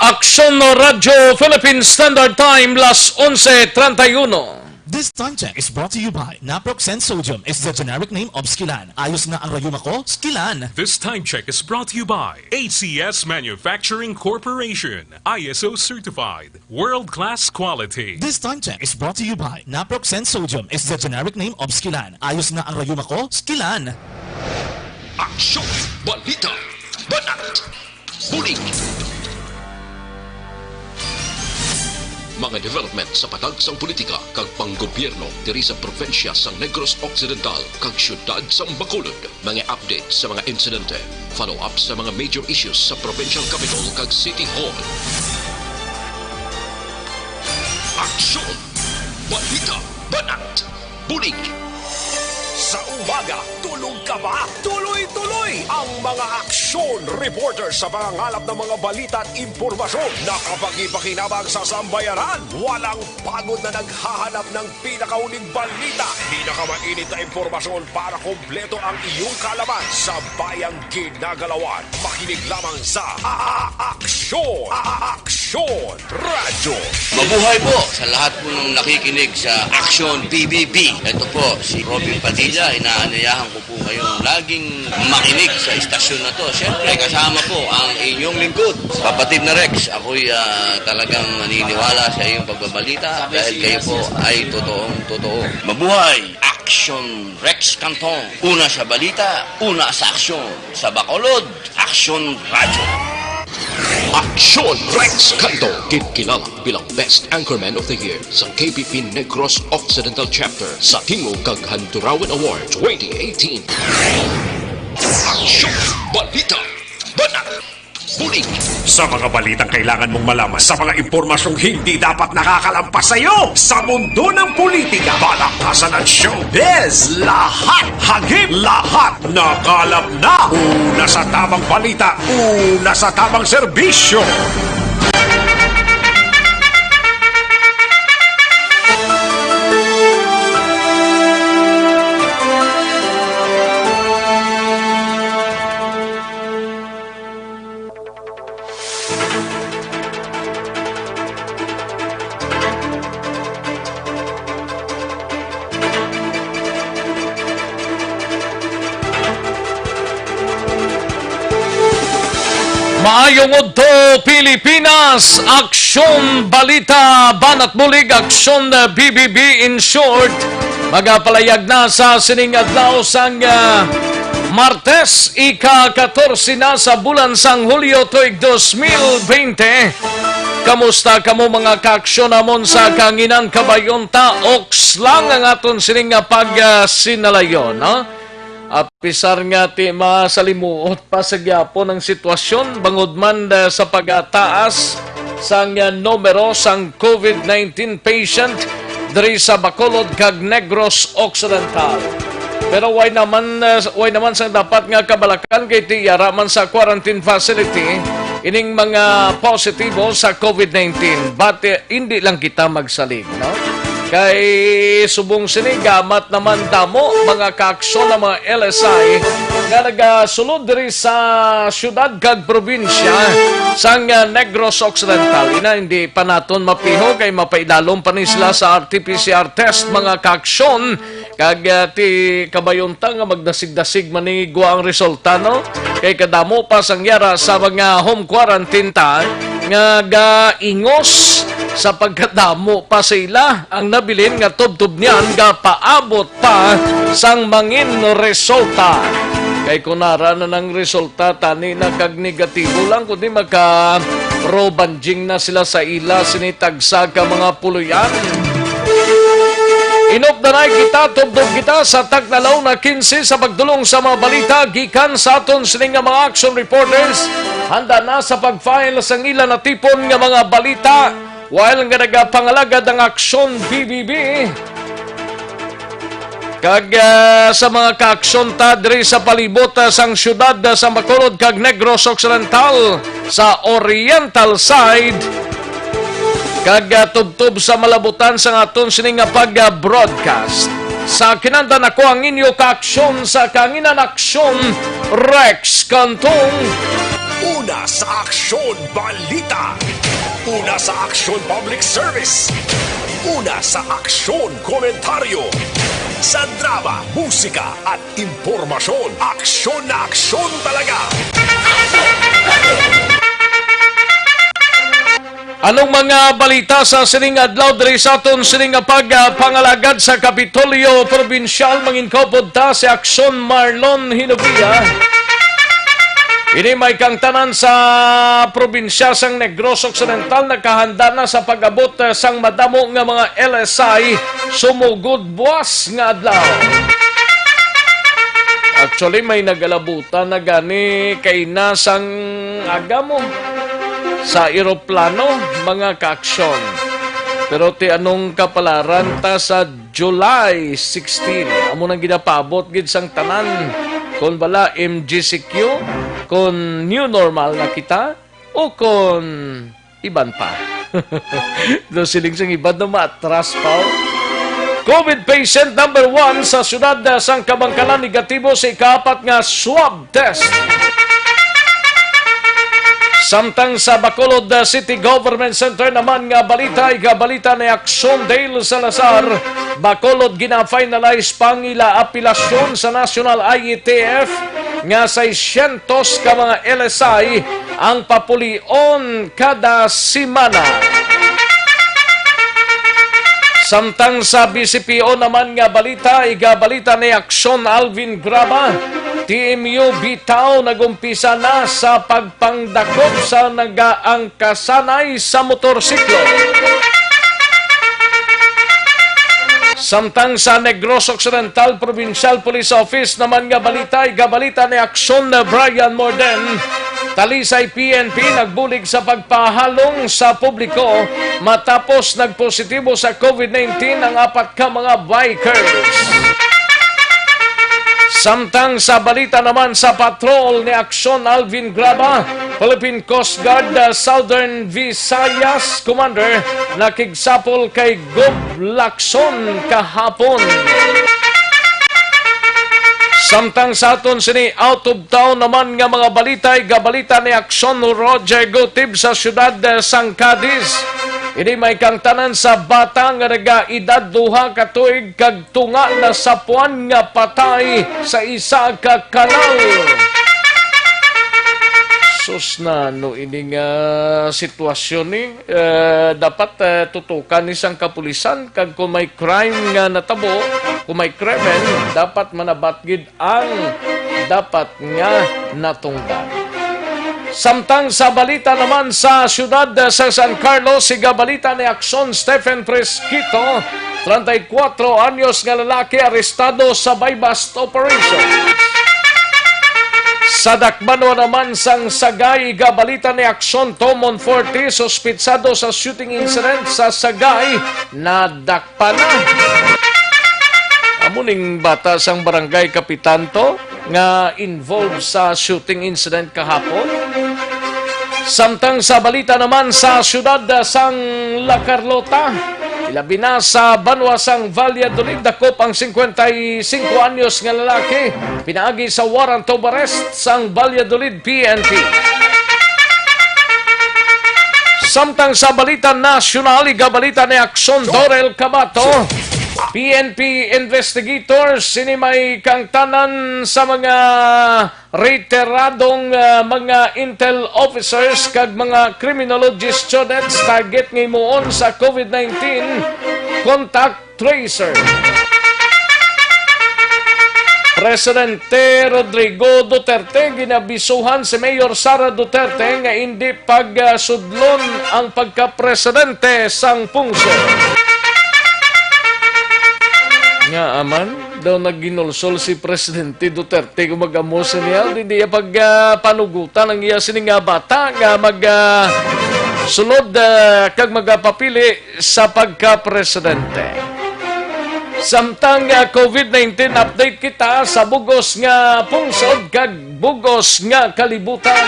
Aksyon Radyo Philippine Standard Time, las 11:31. This time check is brought to you by Naproxen Sodium is the generic name of Skilan. Ayos na ang rayuma ko, Skilan. This time check is brought to you by ACS Manufacturing Corporation, ISO certified, world-class quality. This time check is brought to you by Naproxen Sodium is the generic name of Skilan. Ayos na ang rayuma ko, Skilan. Aksyon, Balita, Banat, Bulig. Mga development sa patagsang politika kag panggobyerno diri sa probinsya sang Negros Occidental kag syudad sang Bacolod. Mga update sa mga insidente, follow-up sa mga major issues sa provincial capital kag City Hall. Aksyon, Balita, Banat, Bulig. Sa umaga, tulog ka ba? Tuloy-tuloy ang mga aksyon reporters sa pangangalap ng mga balita at impormasyon. Nakapag-ipakinabang sa sambayaran. Walang pagod na naghahanap ng pinakauling balita. Pinakamainit na impormasyon para kompleto ang iyong kalaman sa bayang ginagalawan. Makinig lamang sa Aksyon! Aksyon Radyo! Mabuhay po sa lahat po ng nakikinig sa Aksyon PBB. Ito po si Robin Padilla. Inaanayahan ko po kayong laging makinig sa istasyon na to. Siyempre, kasama po ang inyong lingkod. Kapatid na Rex, ako'y talagang naniniwala sa iyong pagbabalita dahil kayo po ay totoong-totoo. Mabuhay! Aksyon Rex Cantong. Una sa balita, una sa aksyon. Sa Bacolod, Aksyon Radyo. Aksyon Rex Cantong, kilala bilang Best Anchorman of the Year sa KPP Negros Occidental Chapter sa Tingog kag Handurawan Award 2018. Aksyon, Balita, Banat, Bulig. Sa mga balitang kailangan mong malaman, sa mga impormasyong hindi dapat nakakalampas sa iyo, sa mundo ng politika, balakasan at showbiz, lahat, hagip, lahat, nakalap na. Una sa tamang balita, una sa tamang serbisyo. Maayong udto Pilipinas, Aksyon Balita, Banat Bulig, Aksyon BBB in short. Magapalayag na sa sining adlaw sang Martes, ika-14 na sa bulan sang Hulyo tuig 2020. Kamusta kamo mga kaaksyon namon sa Kanginan Kabayonta? Oks lang ang aton sining pag-sinalayon, no? Apisar nga ti masalimuot pa sa gyapon ang sitwasyon bangod man sa pagataas sang numero sang COVID-19 patient diri sa Bacolod kag Negros Occidental. Pero why naman sang dapat nga kabalakan kay ti yara man sa quarantine facility ining mga positibo sa COVID-19. But hindi lang kita magsalig, no? Kay subong sinigamat naman damo mga kaaksyon ng mga LSI nga nagasulod diri sa syudad kag probinsya sang Negros Occidental. Hindi pa naton mapiho kay mapailalom pa ni sila sa RT-PCR test mga kaaksyon kag ti Kabayonta nga magdasig-dasig manigwa ang resulta, no? Kay kadamo pa sang yara sa mga home quarantine ta nga gaingos sa pagkadamo pa sila ang nabilin nga tubtub niyan ga paabot pa sang mangin resulta. Kay kunara na ng resulta tani na kag negatibo lang kundi maka robanjing na sila sa ila sinitagsa ka mga puluyan. Inopdanay kita, tubdob kita sa tagnalaw na 15 sa pagdulong sa mga balita gikan sa aton sining nga mga action reporters. Handa na sa pag-file sa ilan na tipon nga mga balita while nga nagapangalagad ang Aksyon BBB. Kag sa mga kaaksyon ta diri sa palibot sang syudad sa Bacolod kag Negros Occidental sa Oriental side. Kag tubtub sa malabutan sa aton sining nga pag-broadcast. Sa kinandan ako ang inyo kaaksyon sa Kanginan Aksyon, Rex Cantong. Una sa Aksyon Balita. Una sa Aksyon Public Service. Una sa Aksyon Komentaryo. Sa drama, musika at impormasyon, aksyon na aksyon talaga. Anong mga balita sa sining adlaw diri sa aton sining pangalagad sa Kapitolyo Provincial manginkopod ta si Aksyon Marlon Hinubia. Ini may kang tanan sa probinsya sang Negros Occidental nakahanda na sa pag-abot sang madamo nga mga LSI sumugod buwas nga adlaw. Actually may nagalabutan na gani kay nasang agamo sa eroplano mga kaaksyon. Pero ti anong kapalaran ta sa July 16 amo nang ginapabot gid sang tanan kon bala MGCQ, kon new normal na kita, o kon iban pa. Do siling sang iban na maatras pa. COVID patient number 1 sa syudad sang Kabangkalan negatibo sa ika-4 nga swab test. Samtang sa Bacolod City Government Center naman nga balita ni Aksyon Dale Salazar, Bacolod gina-finalize pangila apilasyon sa National IETF nga 600 ka mga LSI ang papulion kada simana. Samtang sa BCPO naman nga balita ni Aksyon Alvin Graba, TMU bitaw nagumpisa na sa pagpangdakop sa nagaangkasanay sa motorsiklo. Samtang sa Negros Occidental Provincial Police Office naman nga balita ni Aksyon na Brian Morden, talisay PNP nagbulig sa pagpahalong sa publiko matapos nagpositibo sa COVID-19 ang 4 ka mga bikers. Samtang sa balita naman sa patrol ni Aksyon Alvin Graba, Philippine Coast Guard Southern Visayas Commander nakigsapol kay Gob Lacson kahapon. Samtang sa aton sini out of town naman nga mga balita ni Aksyon Roger Gotib sa syudad sang Cadiz. Ini may kang tanan sa bata nga naga-edad 2 ka tuig kag tunga na sapuan nga patay sa isa ka kanal. Sus na no ini nga sitwasyon ni dapat tutukan ni sang kapulisan kag kung may crime nga natabo, kung may krimen dapat manabatgid ang dapat nga natungdan. Samtang sa balita naman sa syudad sa San Carlos, siga balita ni Aksyon Stephen Fresquito, 34 anyos nga lalaki arestado sa buy-bust operation. Sa Dakbano naman sang Sagay, balita ni Aksyon Tomon 40, sospitsado sa shooting incident sa Sagay na dakpana. Amuning bata sang barangay kapitan to nga involved sa shooting incident kahapon. Samtang sa balita naman sa syudad sang La Carlota, ilabi na sa Banwasang Valladolid, dakop ang 55 anyos nga lalaki, pinaagi sa warrant of arrest sang Valladolid PNP. Samtang sa balita nasyonal, igabalita ni Aksyon Dorel Cabato, PNP investigators sinimay kang tanan sa mga reiteradong mga intel officers kag mga criminology students target ngayon sa COVID-19 contact tracer. Presidente Rodrigo Duterte ginabisuhan si Mayor Sara Duterte nga hindi pagsudlon ang pagka-presidente sang pungso. Nga aman, daw nagginulsol si Presidente Duterte kung mag-amos niya, hindi niya panugutan ang iya sining bata nga sulod kag magpapili sa pagka-presidente. Samtang COVID-19 update kita sa bugos nga pungsod kag bugos nga kalibutan.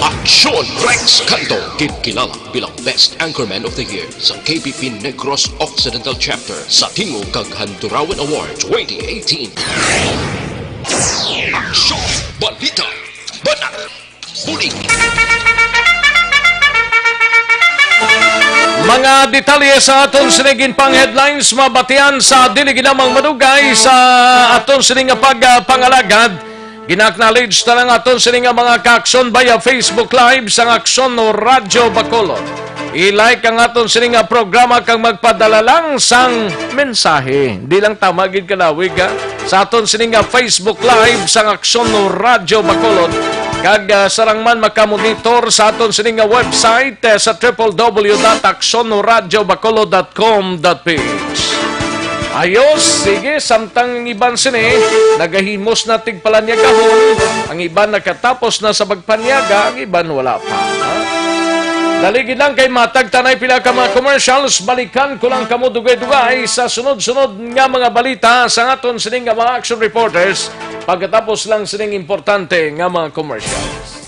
Aksyon Rex Cantong, kilala bilang Best Anchorman of the Year sa KPP Negros Occidental Chapter sa Tingog kag Handurawan Award 2018. Aksyon, balita, banat, bulig. Mga detalye sa aton sinigin pang headlines mabatian sa dili ginamang madugay sa aton sining pagpangalagad. Gina-acknowledge na lang aton sining mga ka-aksyon via Facebook Live sa Aksyon no Radyo Bacolod. I-like ang aton sining programa kang magpadala lang sang mensahe. Di lang tamagid kalawig sa aton sining Facebook Live sa Aksyon no Radyo Bacolod. Kag sarangman makamonitor sa aton sining website sa www.aksyonoradyobacolod.com.ph. Ayos, sige, samtang iban sini, nagahimos na tigpalanyagahon, ang iban nakatapos na sa bagpanyaga, ang iban wala pa. Daligid lang kay matag tanay pila ka mga commercials, balikan ko lang kamo dugay-dugay sa sunod-sunod nga mga balita sa aton sining nga mga action reporters, pagkatapos lang sining importante nga mga commercials.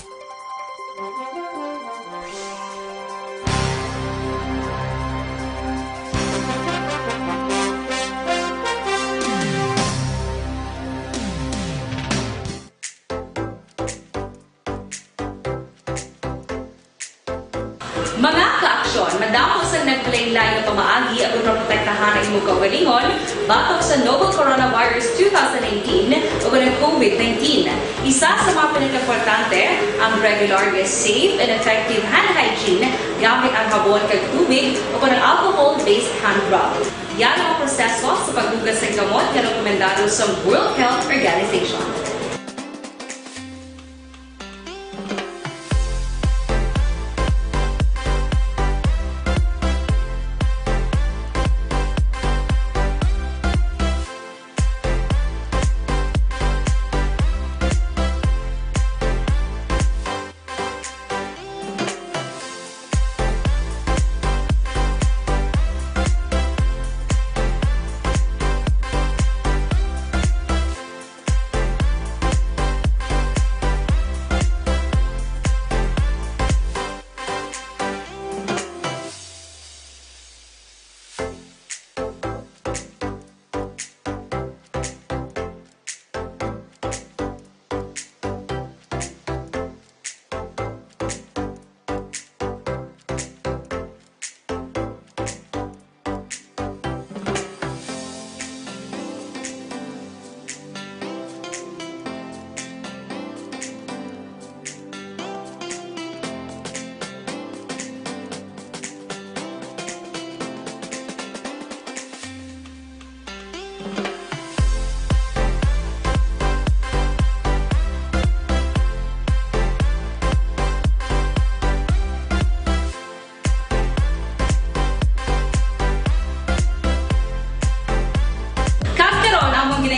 Mga ka-aksyon, madamo sa nagpalaylay na pamaagi at protektahan ang imong kaugalingon batok sa novel coronavirus 2019 o ng COVID-19. Isa sa mga pinaka-importante ang regular, safe, and effective hand hygiene gamit ang habon kag tubig o ng alcohol-based hand rub. Yan ang proseso sa paghugas ng gamot na rekomendado sa World Health Organization.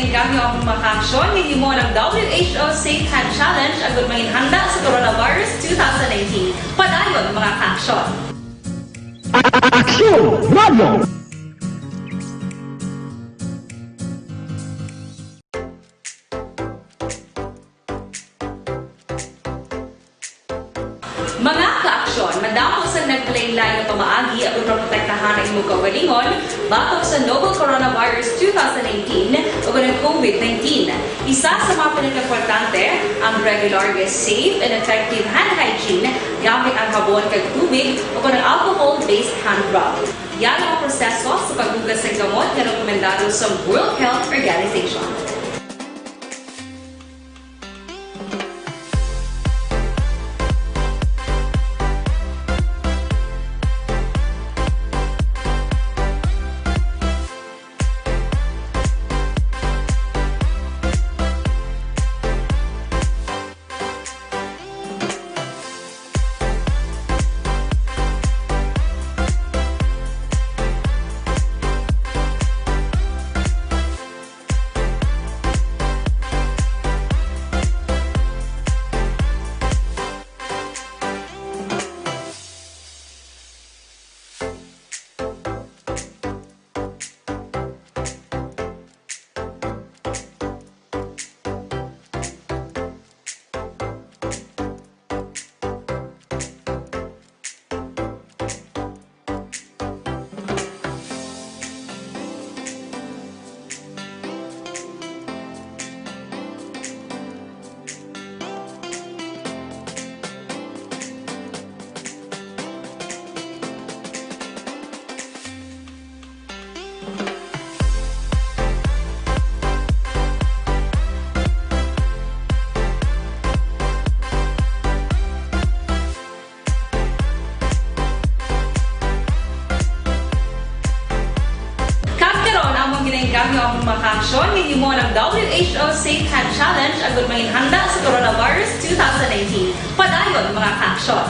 Gamyo ang makaksyon, hindi mo ng WHO Safe Hand Challenge agad may handa sa coronavirus 2019. Padayon mga kaksyon. Aksyon! Radio! Mga ka-aksyon, madamo sa nagpalaylay na pamaagi at protektahan ang imong kaugalingon batok sa novel coronavirus 2019 o ng COVID-19. Isa sa mga pinaka-importante ang regular, safe, and effective hand hygiene gamit ang habon kag tubig o ng alcohol-based hand rub. Yan ang proseso sa paghugas ng gamot na rekomendado sa World Health Organization. WHO Safe Hand Challenge agud mahinhanda sa coronavirus 2019. Padayon mga ka-aksyon.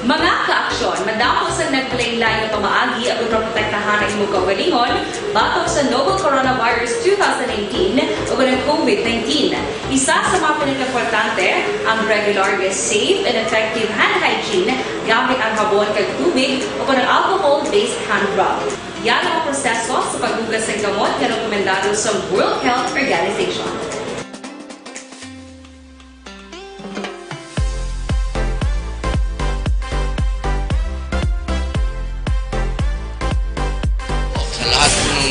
Mga ka-aksyon, madamo sa naglaylayo pamaagi at protektahan ang imong kaugalingon batok sa novel coronavirus 2018 o ng COVID-19. Isa sa mga pinaka-importante ang regular, safe, and effective hand hygiene gamit ang habon kag tubig o ng alcohol-based hand rub. Yan ang proseso sa paghugas ng gamot na rekomendado sa World Health Organization.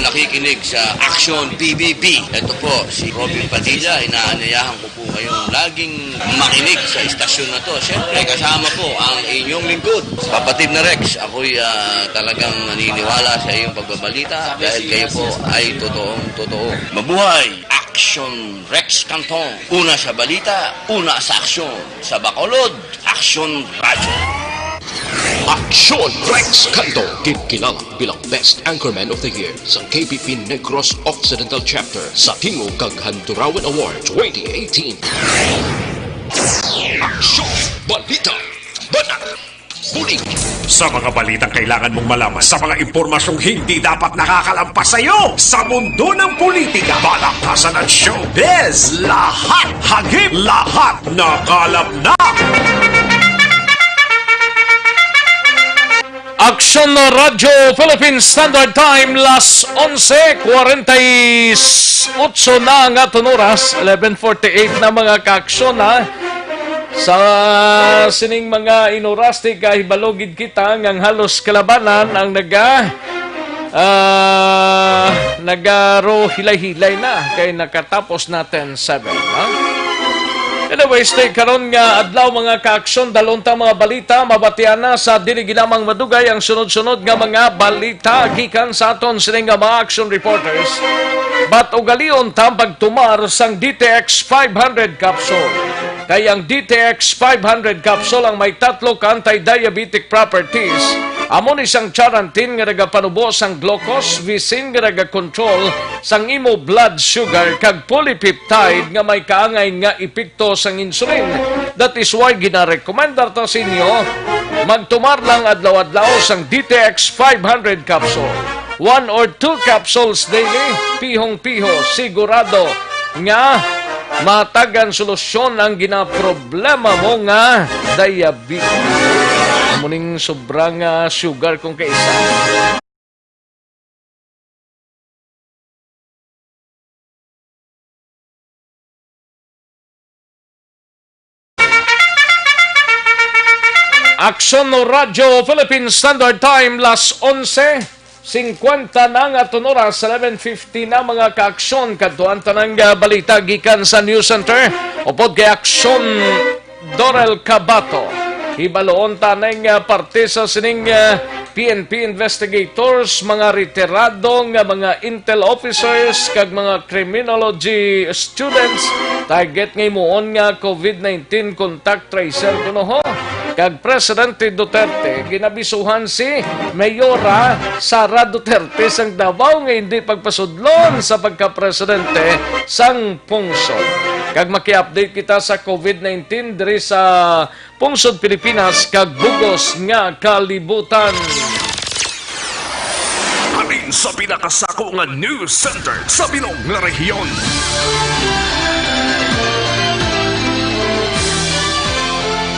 Nakikinig sa Aksyon PBB. Ito po, si Robin Padilla. Inaanayahan ko po kayong laging makinig sa istasyon na to. Siyempre, kasama po ang inyong lingkod. Kapatid na Rex, ako'y talagang naniniwala sa iyong pagbabalita dahil kayo po ay totoong-totoo. Mabuhay! Aksyon Rex Cantong. Una sa balita, una sa aksyon. Sa Bacolod, Aksyon Radyo. Aksyon Rex Cantong, kilala bilang Best Anchorman of the Year sa KPP Negros Occidental Chapter sa Tingog kag Handurawan Award 2018. Aksyon, Balita, Banat, Bulig. Sa mga balitang kailangan mong malaman, sa mga impormasyong hindi dapat nakakalampas sa iyo, sa mundo ng politika, balaktasan at showbiz, lahat hagip, lahat nakalap na. Aksyon Radyo Philippine Standard Time, las 11:48 na ang aton oras, 11:48 na mga kaaksyon na. Sa sining mga inurasti kahibalogid kita ngang halos kalabanan ang nagaro hilay-hilay na kay nakatapos natin 7. Anyway, stay karon nga adlaw mga kaaksyon, dalunta mga balita, mabatian na sa dili ginamang madugay ang sunod-sunod nga mga balita gikan sa aton sining nga mga action reporters. But ugalion ta pagtumar sang DTX 500 capsule. Kay ang DTX 500 capsule ang may tatlo ka anti-diabetic properties. Amon isang charantin nga nagapanubo sang glucose, visin nga nagakontrol sang imo blood sugar, kag polypeptide nga may kaangay nga epekto sang insulin. That is why ginarekomendar ta sa inyo magtumar lang adlaw-adlaw sang DTX 500 capsule. 1 or 2 capsules daily, pihong-piho, sigurado nga matagan solusyon ang ginaproblema mo nga diabetes. Muning sobrang sugar kung kaisa. Aksyon no Radyo Philippine Standard Time, las 11:50 na nga aton oras, 11:50 na mga kaaksyon. Kadtuan tanang balita gikan sa News Center. Upod kay Aksyon Dorel Cabato. Ibaloon tanang parte sa sining PNP investigators, mga retiradong mga intel officers kag mga criminology students. Target ngayon nga COVID-19 contact tracer kuno ho. Kag Presidente Duterte, ginabisuhan si Mayora Sara Duterte sang Davao nga hindi pagpasudlon sa pagka-presidente sang pungsod. Kag maki-update kita sa COVID-19 diri sa pungsod Pilipinas kag bugos nga kalibutan. Alin sa pinakasako nga news center sa bilog nga rehiyon.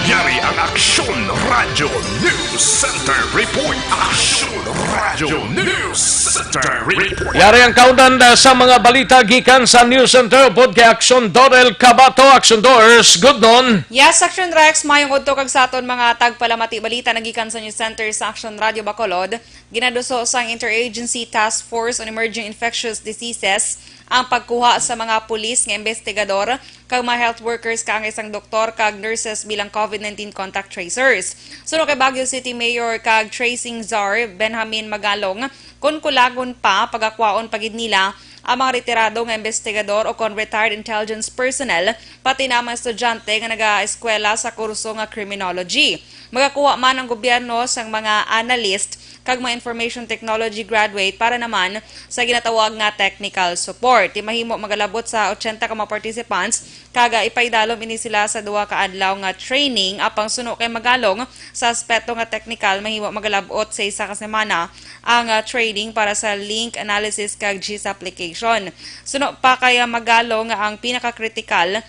Yari ang Aksyon Radyo News Center Report. Aksyon Radyo News Center Report. Yari ang kaunan sa mga balita gikan sa News Center pod kay Aksyon Dorel Cabato. Aksyon Doors, good noon. Yes, Aksyon Rex, mayong udto kag sa aton mga tagpalamati balita nagikan sa News Center sa Aksyon Radio Bacolod. Ginaduso sang Interagency Task Force on Emerging Infectious Diseases ang pagkuha sa mga pulis nga investigador kag mga health workers kang isang doktor kag nurses bilang COVID-19 contact tracers. Suno kay Baguio City Mayor kag Tracing Czar Benjamin Magalong kun kulagon pa pagakwaon pagid nila ang mga retirado nga investigador o kon retired intelligence personnel pati na mga estudyante nga naga-eskwela sa kurso nga criminology. Magakuha man ang gobyerno sang mga analyst kag mga information technology graduate para naman sa ginatawag nga technical support. Mahimo magalabot sa 80 ka mga participants kaga ipaydalom ini sila sa duha ka adlaw nga training apang suno kay magalong sa aspeto nga technical mahimo magalabot sa isa ka semana ang training para sa link analysis kag GIS application. Suno pa kaya magalong ang pinaka-critical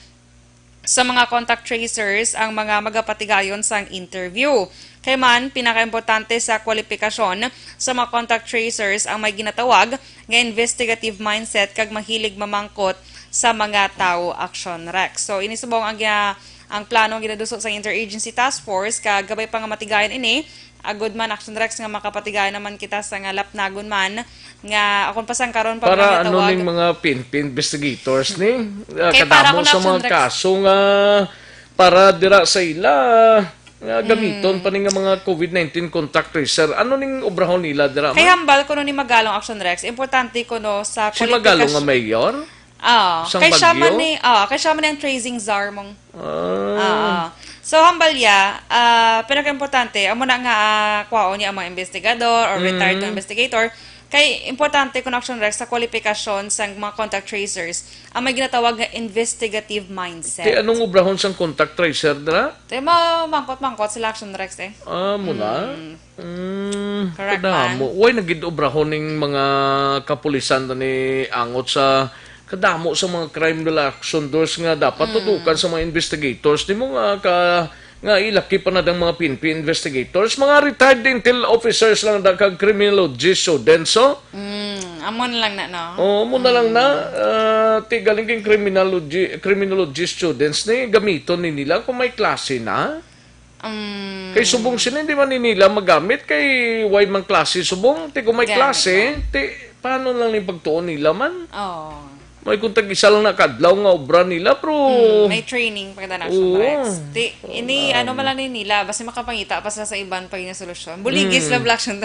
sa mga contact tracers ang mga magapatigayon sang interview. Kay man, pinaka-importante sa kwalifikasyon sa mga contact tracers ang may ginatawag nga investigative mindset kag mahilig mamangkot sa mga tao action rex. So inisubong ang plano ang ginaduso sa Interagency Task Force kag gabay pa nga matigayon ini agud man action rex nga makapatigayon naman kita sa nga lapnagon man nga akon pasang karon pag Para ano ginatawag ning mga PNP investigators ni Kay para kadamo kung sa action mga rex- kaso nga para dira sa ila nga gamiton pa ning nga mga COVID-19 contact tracer. Ano ning obrahon nila dira? kay hambal kuno ni Magalong action rex importante kuno sa Si Magalong nga kwalifikasyon. mayor? Kay Bagyo? siya man ni kay siya man ang tracing czar mong. So hambal ya, pinaka-importante amo na nga kwaon niya ang mga investigador or retired investigator kay importante kun action rex sa kwalifikasyon sa mga contact tracers ang may ginatawag nga investigative mindset. Ti anong obrahon sang contact tracer dira? Te mangkot sila action rex Muna. Correct, Kadamo. Way nagid obrahon ning mga kapulisan ni angot sa kadamo sa mga crime action doors nga dapat tutukan sa mga investigators di mo nga ilaki pa na dang mga PNP investigators, mga retired intel officers lang da kag criminologists so denso. Amon lang na no. Muna lang na ti galing king criminology students ni gamiton ni nila kung may klase na. Kay subong sila hindi man ni nila magamit kay why man klase subong ti kung may Gamit klase ti paano lang ni pagtuon nila man. May kung tag-isa lang nakadlaw nga obra nila, pero... May training pagkada na action rex. Ini, ano man lang ni nila, basta makapangita pa sa ibang pag solusyon. Buligis love action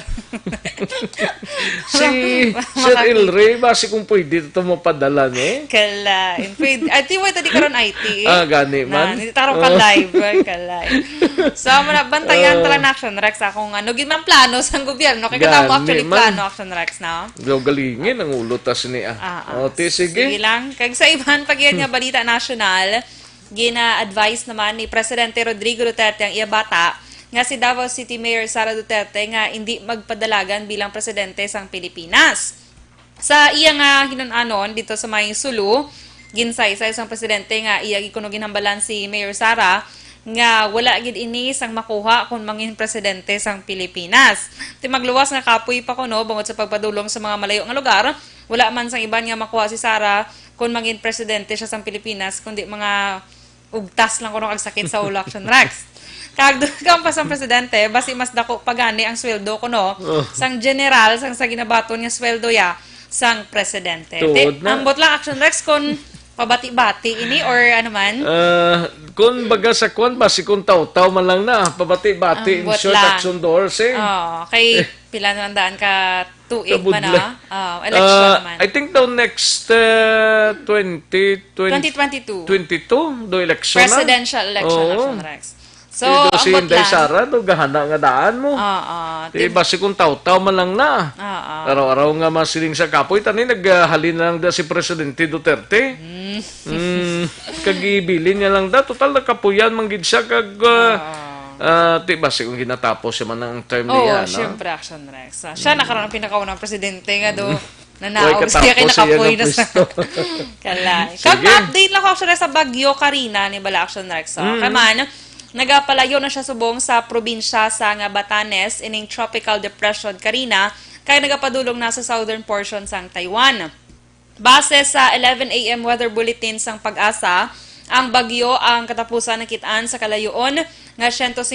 Sir Elray, basi kung pwede ito mapadala ni. Kalain. Ay, tiway tadi karon IT. Gani man. Hindi tarong ka live. Kalain. So, bantayan tala na action rex akong ano, gimang plano sa gobyerno. Kaya katamo actually plano action rex na. Galingin ang ulo tas ni sige. Sige lang. Kag sa iban pag yan nga balita national, gina-advise naman ni Presidente Rodrigo Duterte ang iya bata nga si Davao City Mayor Sara Duterte nga hindi magpadalagan bilang presidente sang Pilipinas. Sa iya nga hinunanon dito sa may Sulu, ginsay-say sang presidente nga iya gikuno ginhambalan si Mayor Sara nga wala gid ini sang makuha kung mangin presidente sang Pilipinas. Ti magluwas nga kapoy pa kuno bangod sa pagpadulong sa mga malayo nga lugar, wala man sang iban nga makuha si Sara kung mangin presidente siya sang Pilipinas kundi mga ugtas lang kuno kag sakit sa ulo action rex. Kag dugang pa sang presidente basi mas dako pagani ang sweldo kuno sang general sang sa ginabaton nga sweldo ya sang presidente. Ambot lang action rex kon pabati-bati ini or ano man? Kung baga sa kwan, basi kung taw-taw man lang na, pabati-bati in short action doors Kay pila na daan ka 2-8 man election naman. I think daw next 2022 do election presidential election action rex. So, si ambot Inday lang. Sara, do gahana nga daan mo. Basi kung taw-taw man lang na. Araw-araw nga masiling sa kapoy, tani naghalin na lang da si Presidente Duterte. Kagibilin niya lang da. Total na kapuyan, manggid siya kag... basi kung ginatapos siya man ang term niya. Siyempre, action rex. Siya nakaroon ang pinakaunang presidente nga do. Uy, Nanaog siya kay katapos nakapoy siya na ng sa... pwesto. Kalay. Sige. Kag-update lang ko action rex sa Bagyo Karina ni Bala Action Rex. Kaya man, nagapalayo na siya subong sa probinsya sa nga Batanes ining Tropical Depression Karina kaya nagapadulong na sa southern portion sang Taiwan. Base sa 11 a.m. weather bulletin sang Pag-asa, ang bagyo ang katapusan nakitaan sa kalayoon nga 155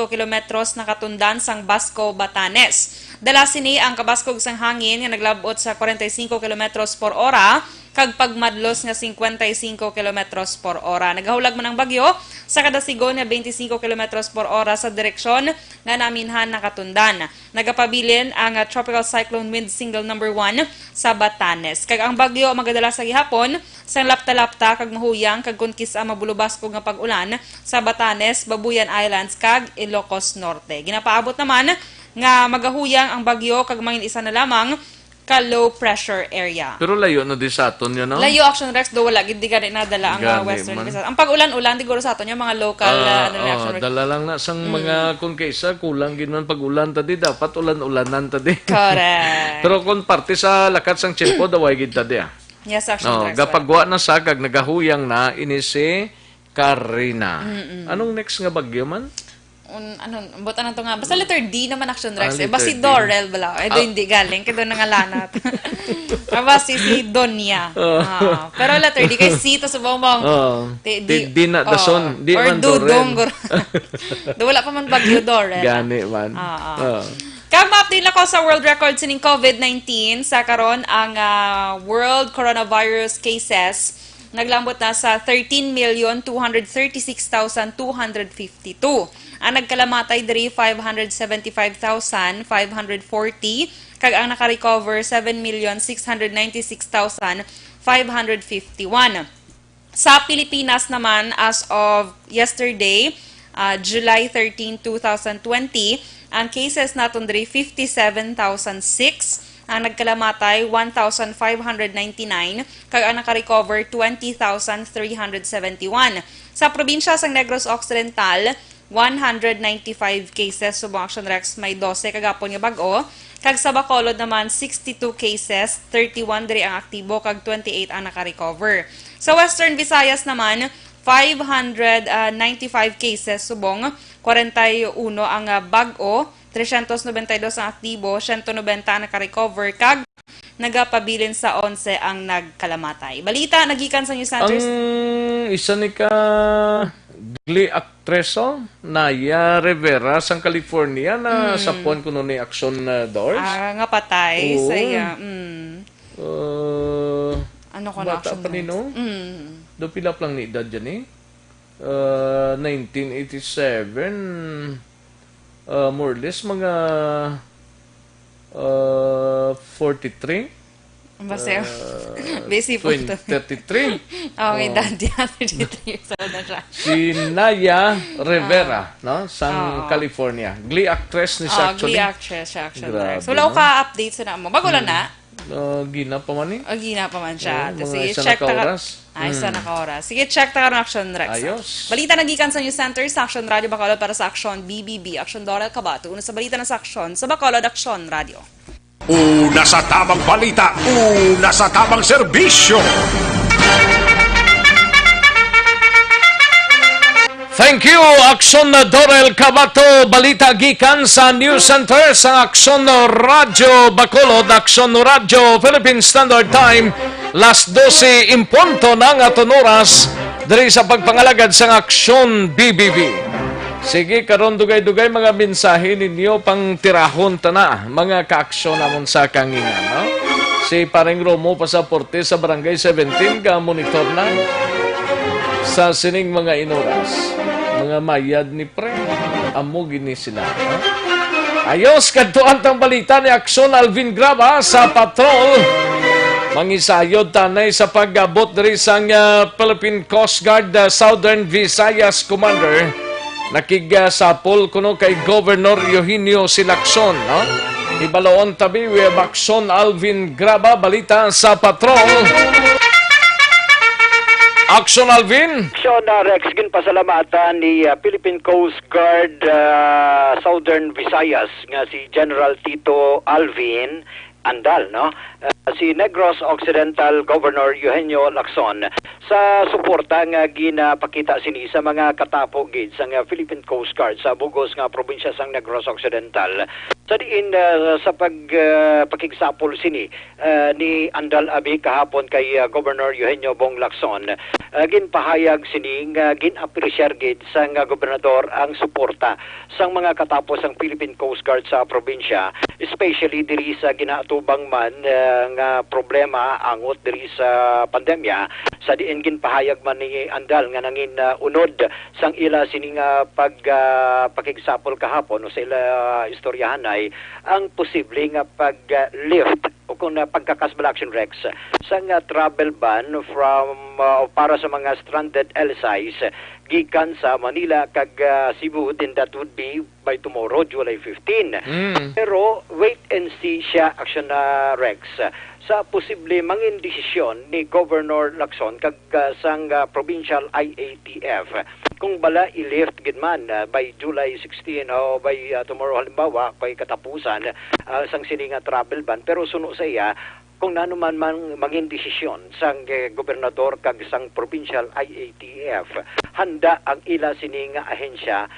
kilometros na katundan sang Basco, Batanes. Dala sini ang kabaskog sang hangin nga naglabot sa 45 kilometros por ora kag pagmadlos nga 55 kilometros por hora. Nagahulag man ang bagyo sa kadasigon nga 25 kilometros por hora sa direksyon nga naminhan nakatundan. Nagapabilin ang tropical cyclone wind single number 1 sa Batanes. Kag ang bagyo magadala sa gihapon sa lapta-lapta kag mahuyang kag kun kisa mabulubas ko nga pag-ulan sa Batanes, Babuyan Islands kag Ilocos Norte. Ginapaabot naman nga magahuyang ang bagyo kag mangin isa na lamang ka low pressure area. Pero layo na di sa aton yun, no? Layo Aksyon Rex do wala gid di ka nadala ang Gani Western man. Visayas. Ang pag-ulan-ulan diguro sa aton yung mga local Aksyon Rex. Dala lang na sang mga kung kaysa kulang gid man pag-ulan tadi dapat ulan-ulanan tadi. Correct. Pero kung parte sa lakat sang tiyempo daway gid tadi. Yes, Aksyon Rex. Gapagwa na sagag nagahuyang na ini si Karina. Anong next nga bagyo man? Buta na to nga. Basta letter D naman Aksyon Rex. Letter Basta si D. Dorel bala. Do hindi galing. Kaya doon nangalanat. Basta si Donya. Pero letter D. Kay C to sa bongbong. Di na dason. Di or man Dudong. Dorel. Do wala pa man bagyo Dorel. Gani man. Kag ma-update na ko sa world record sining COVID-19 sa karon ang world coronavirus cases naglambot na sa 13,236,252. Ang nagkalamatay diri 575,540 kag ang naka-recover 7,696,551. Sa Pilipinas naman as of yesterday, July 13, 2020, ang cases naton diri 57,006. Ang nagkalamatay 1,599 kag ang naka-recover 20,371. Sa probinsya sang Negros Occidental 195 cases subong Aksyon Rex may 12 kagapon nga bag-o kag sa Bacolod naman 62 cases 31 diri ang aktibo kag 28 ang naka-recover. Sa Western Visayas naman 595 cases subong 41 ang bag-o 392 ang aktibo, 190 ang naka-recover, kag nagapabilin sa 11 ang nagkalamatay. Balita, nagikan sa News Centers. Ang isa ni ka gli aktreso Naya Rivera sang California na sa puan kuno ni Aksyon Doors. Nga patay. Oo. Saya. Ano ko na Bata Aksyon pa Doors? nino? Do pila lang ni edad dyan 1987. More or less mga 43. Basta busy po ito. 33. Okay, daddy. 33 years old na siya. Si Naya Rivera, no? Sang California. Glee actress ni siya actually. Glee actress siya, Aksyon Grabe, Rex. Wala ko ka-update sa na mo. Bago lang na. Gina pa man eh. Gina pa man siya. Mga Sige, isa check na ta kaoras. Isa na kaoras. Sige, check ta ka ng Aksyon Rex. Ayos. Balita nagikan sa News Center sa Aksyon Radio Bacolod para sa Aksyon BBB. Aksyon Dorel Cabato. Una sa balita na sa Aksyon sa Bacolod Aksyon Radio. Una sa tamang balita, una sa tamang serbisyo. Thank you, Aksyon Dorel Cabato. Balita gikan sa News Center sa Aksyon Radio Bacolod, Aksyon Radio Philippine Standard Time. Last 12 impunto ng aton oras diri sa pagpangalagad sa Aksyon BBB. Sige, karon dugay-dugay mga mensahe ninyo pang tirahon tana, mga kaaksyon namon sa kangingan, no? Si Paring Romo Pasaporte sa Barangay 17 ka monitor na sa sining mga inoras. Mga mayad ni pre, amo gini sila. No? Ayos, kadtuan tang balita ni Aksyon Alvin Graba sa patrol. Mangisayod tanay sa pag-abot diri sang Philippine Coast Guard Southern Visayas Commander. Nakigasapol kuno kay Governor Eugenio Silacson, no? Ibaloon tabi we Aksyon Alvin Graba, balita sa patrol. Aksyon Alvin. Aksyon Rex, pasalamatan ni Philippine Coast Guard Southern Visayas nga si General Tito Alvin Andal, no? Si Negros Occidental Governor Eugenio Lacson sa suporta nga ginapakita sini sa mga katapo gid sa Philippine Coast Guard sa bugos nga probinsya sang Negros Occidental. Sa diin sa pakigsapol sini ni Andal abi kahapon kay Governor Eugenio Bong Lacson, ginpahayag sini nga gin-appreciate gid sang gobernador ang suporta sang mga katapos sang Philippine Coast Guard sa probinsya, especially diri sa ginaato subang man nga problema angot diri sa pandemya sa diin ginpahayag man ni Andal nga nangin unod sang ila sini nga pakigsapol kahapon o sa ila istoryahanay ang posible nga pag-lift o kung pagkakasbal action Rex sa nga travel ban from para sa mga stranded LSIs gikan sa Manila kag Cebu, then that would be by tomorrow, July 15. Pero wait and see siya action Rex sa posible mangin desisyon ni Governor Lacson kag sang provincial IATF kung bala i-lift gid man by July 16 o by tomorrow halimbawa by katapusan sang sininga travel ban, pero suno sa iya kung nanuman mangin desisyon sang gobernador kag sang provincial IATF, handa ang ila sininga ahensya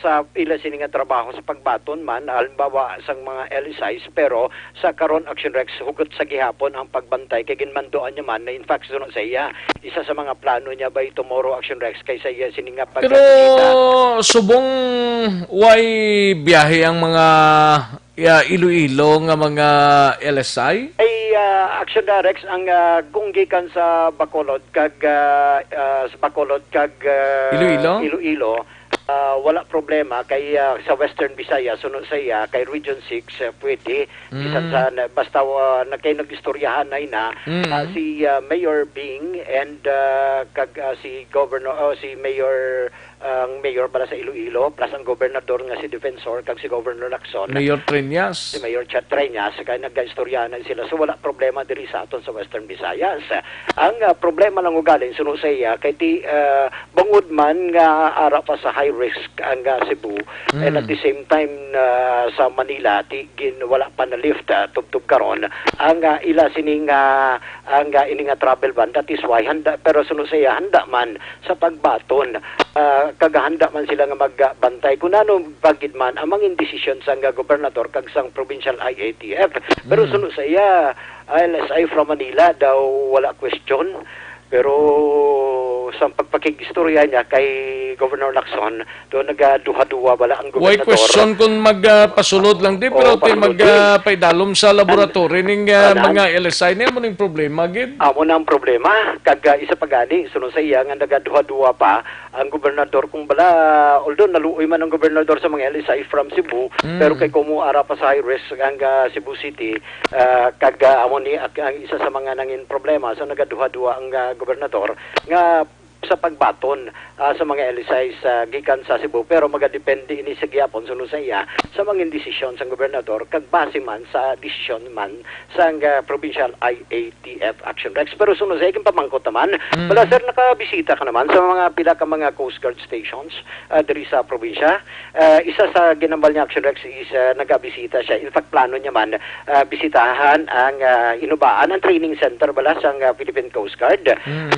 sa ila sininga trabaho sa pagbaton man halimbawa sang mga LSIs, pero sa karon action Rex hugot sa gihapon ang pagbantay kay ginmandoan niya man na in fact suno sa iya isa sa mga plano niya by tomorrow action Rex kay sa iya sininga Pero subong way biyahe ang mga Iloilo nga mga LSI? Ay action Rex ang kung gikan sa Bacolod kag Iloilo wala problema kay sa Western Visayas sunod sa iya kay Region 6 pwede bisan sa basta na kay nagistoryahan na si Mayor Bing and kag si Governor si Mayor ang mayor para sa Iloilo plus ang gobernador nga si Defensor kag si Governor Lacson, Mayor Treñas. si Mayor Treñas kay nagaistoryahan sila, so wala problema diri sa aton sa Western Visayas. Ang problema lang ugaling suno sa iya kay ti bangod man nga ara pa sa high risk ang Cebu and at the same time sa Manila ti wala pa na lift tubtub karon ang ila sining ang ini nga travel ban, that is why handa, pero suno sa iya handa man sa pagbaton kagahanda man sila nga magbantay kung ano bagid man ang mga desisyon sa nga gobernador kag sang provincial IATF, pero sunod sa iya LSI from Manila daw wala question, pero sa pagpakigistorya niya kay Governor Lacson doon nagaduha-duha wala ang Way gobernador. question kung magpasulod lang di, pero ti magpaidalom sa laboratory ning mga LSI na mo ning problema gid. Amo na ang problema kag isa pa gani sunod sa iya nga nagaduha-duha pa ang gobernador kung bala, although naluoy man ang gobernador sa mga LSI from Cebu, pero kay kumu ara pa sa high risk ang Cebu City kag amo ni ang isa sa mga nangin problema so nagaduha-duha ang gobernador nga sa pagbaton sa mga LSI sa gikan sa Cebu, pero magadepende ini sa gihapon sunod sa iya sa mga desisyon sa gobernador kag base man sa desisyon man sa provincial IATF action Rex. Pero sunod sa iya pamangkot naman wala sir, nakabisita ka naman sa mga pila ka mga Coast Guard stations diri sa probinsya. Isa sa ginambal niya action Rex is nagabisita siya, in fact plano niya man bisitahan ang inubaan ang training center bala sa Philippine Coast Guard.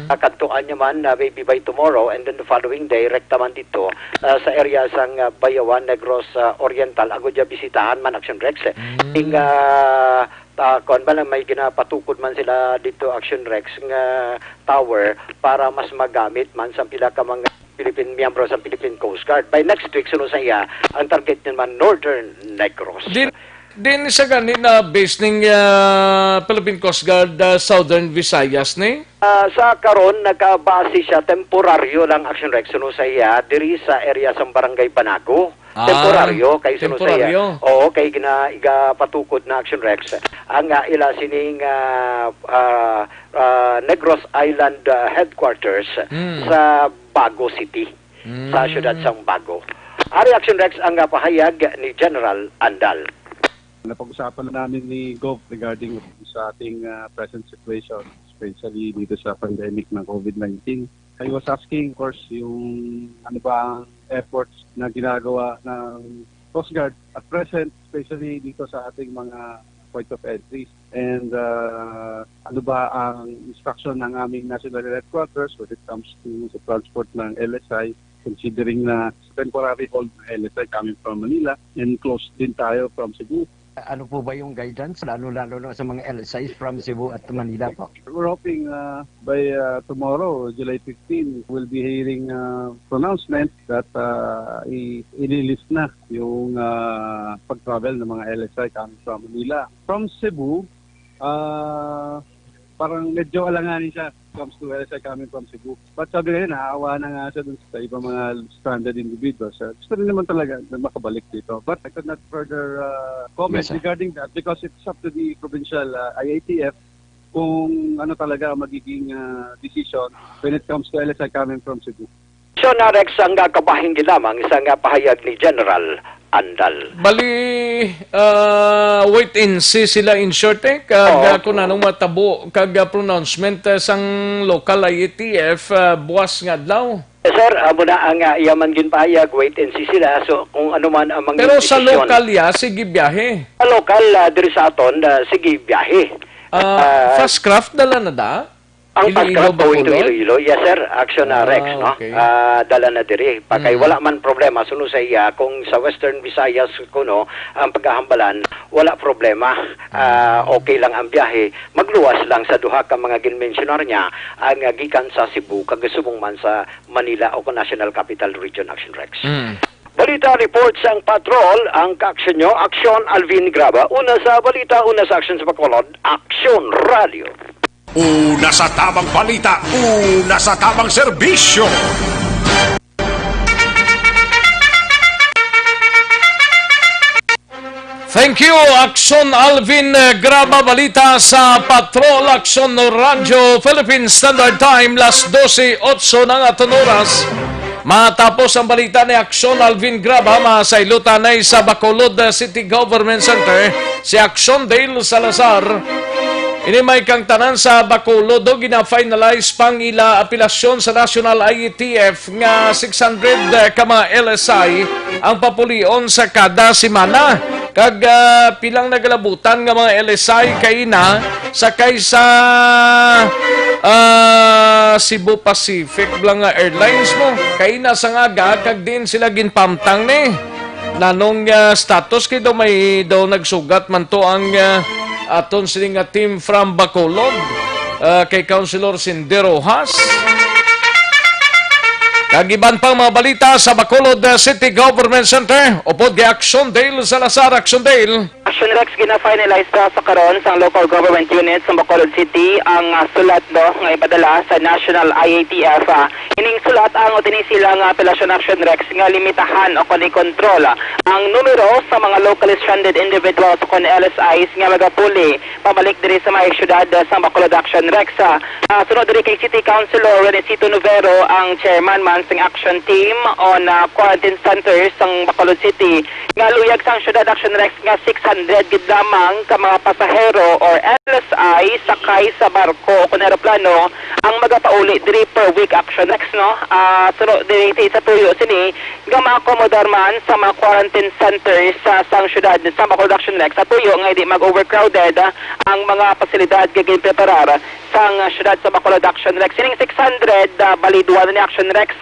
Kantuan niya man maybe by tomorrow, and then the following day rekta man dito sa area sang Bayawan, Negros Oriental agud ya bisitahan man action Rex. Ing kon ba may ginapatukod man sila dito action Rex nga tower para mas magamit man sa pila ka mga Philippine miyembro sa Philippine Coast Guard. By next week sunod sa iya ang target naman Northern Negros. Din sa gani na base ning Philippine Coast Guard Southern Visayas ni? Sa karon nakabase siya temporaryo lang action Rex sunod sa iya diri sa area sa Barangay Banago. Temporaryo kay sunod sa iya. Oo, kay iga patukod na action Rex ang ila sining Negros Island headquarters sa Bago City, sa siyudad sang Bago. Ari action Rex ang pahayag ni General Andal. Napag-usapan na namin ni Gov regarding sa ating present situation, especially dito sa pandemic ng COVID-19. I was asking, of course, yung ano ba ang efforts na ginagawa ng Coast Guard at present, especially dito sa ating mga point of entry. And ano ba ang instruction ng aming national headquarters when it comes to the transport ng LSI, considering na temporary hold ng LSI coming from Manila and close din tayo from Cebu. Ano po ba yung guidance, lalo-lalo na sa mga LSIs from Cebu at Manila po? We're hoping by tomorrow, July 15, we'll be hearing pronouncement that ililist na yung pag-travel ng mga LSI coming from Manila. From Cebu, parang medyo alanganin siya comes to LSI coming from Cebu. But sabi ngayon, naawa na nga siya dun sa ibang mga stranded individuals. Gusto rin naman talaga na makabalik dito. But I could not further comment regarding that because it's up to the provincial IATF kung ano talaga magiging decision when it comes to LSI coming from Cebu. So Rex, ang kabahin din lamang isang pahayag ni General Andal. Bali, wait and see sila in short kung anong matabo kag pronouncement sang local IATF buwas nga daw. Sir, muna ang iyaman gin pahayag, wait and see sila. So kung ano man ang mga Pero sa local sige biyahe. Sa local, diri sa aton, sige biyahe. Fast craft dala na da? Ang pagkrap going to Bacolod? Iloilo, yes sir, Aksyon Rex, no? Okay. Dala na diri. Pagkay wala man problema, suno sa iya, kung sa Western Visayas kuno, ang paghahambalan, wala problema. Okay lang ang biyahe. Magluwas lang sa duha ka mga ginmensionar niya, ang gikan sa Cebu, kagasubong man sa Manila o National Capital Region, Aksyon Rex. Balita report sa patrol, ang kaaksyon nyo, Aksyon Alvin Graba. Una sa balita, una sa aksyon sa Bacolod, Aksyon Radio. Una sa tamang balita, una sa tamang serbisyo. Thank you, Aksyon Alvin Graba. Balita sa Patrol, Aksyon Radio, Philippine Standard Time, las 12:08 ng aton oras. Matapos ang balita ni Aksyon Alvin Graba, masaylutan ay sa Bacolod City Government Center si Aksyon Dale Salazar. Inimay kang tanan sa Bacolod do gina-finalize pang ila apelasyon sa National IATF nga 600 ka mga LSI ang papulion sa kada semana. Kag pilang nagalabutan nga mga LSI kaina sakay sa Cebu Pacific lang nga airlines mo. Kaina sa nga kag din sila ginpamtang ni. Nanong status kay daw may daw nagsugat man to ang aton sining team from Bacolod kay Councilor Sindero Has. Kagiban pang mga balita sa Bacolod City Government Center, upod kay Aksyon Dale Salazar. Aksyon Dale. Action Rex, gina-finalize sa karon sa local government units sa Bacolod City ang sulat nga ipadala sa National IATF. Ining sulat ang sila nga apelasyon Action Rex nga limitahan o kontrol ang numero sa mga locally stranded individuals o LSIs nga magapuli pabalik diri sa mga syudad sa Bacolod Action Rex. Sunod diri kay City Councilor Renesito Novero ang chairman man sang action team on quarantine centers sang Bacolod City nga luyag sang syudad Action Rex nga 600 gid lamang ka mga pasahero or LSI sakay sa barko o aeroplano ang magapauli diri per week. Action Rex, no? Sunod diri sa tuyo sini nga maakomodar man sa mga quarantine centers sa sang syudad sa Bacolod Action Rex sa tuyo nga di mag-overcrowded ang mga pasilidad gagawin preparar sang syudad sa Bacolod Action Rex. Sining 600 balidwa ni Action Rex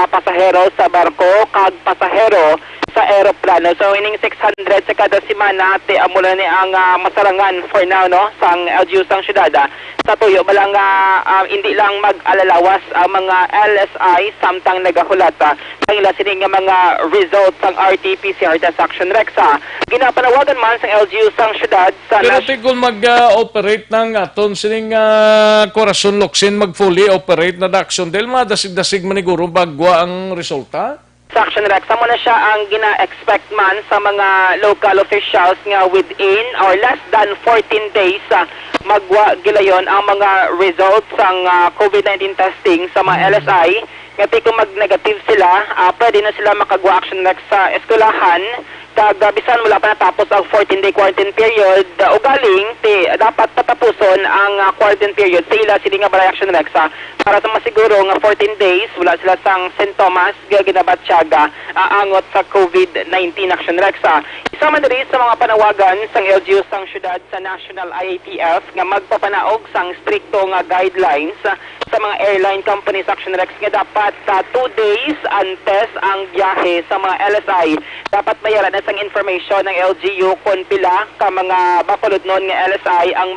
pasahero sa barko kag pasahero sa aeroplano. So ining 600 sa kada semana ate amula ni ang masarangan for now, no, sang LGU sang syudad. Sa tuyo balang hindi lang mag-alalawas ang mga LSI samtang nagahulat ang ila sining mga results sang RT-PCR test Action Rex. Ginapanawagan man sang LGU sang syudad sa Pero tigol mag-operate ng aton sining Corazon Locsin mag-fully operate na Aksyon Dale, madasig-dasig maniguro bagwa ang resulta? sa Action Rex, amo na siya ang gina-expect man sa mga local officials nga within or less than 14 days magwa gilayon ang mga results ng COVID-19 testing sa mga LSI. Ngati kung mag-negative sila, pwede na sila makagwa Action Rex sa eskwelahan. Kag bisan wala pa natapos ang 14-day quarantine period, ugaling dapat tatapuson ang quarantine period sa ila sili nga balay Action Rex para sa masiguro nga 14 days wala sila sang sintomas ginabatsyaga angot sa COVID-19 Action Rex. Isa man diri sa mga panawagan sang LGU sang syudad sa National IATF nga magpapanaog sang strikto nga guidelines sa mga airline companies Action Rex nga dapat 2 days antes ang biyahe sa mga LSI dapat bayaran at sang information ng LGU kung pila ka mga bakulod nun nga LSI ang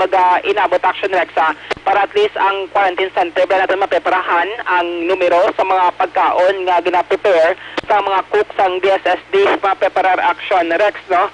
inabot action Rexa para at least ang quarantine center ba natin mapreparahan ang numero sa mga pagkaon nga gina-prepare sa mga cook sang DSSD mapreparar action Rex, no?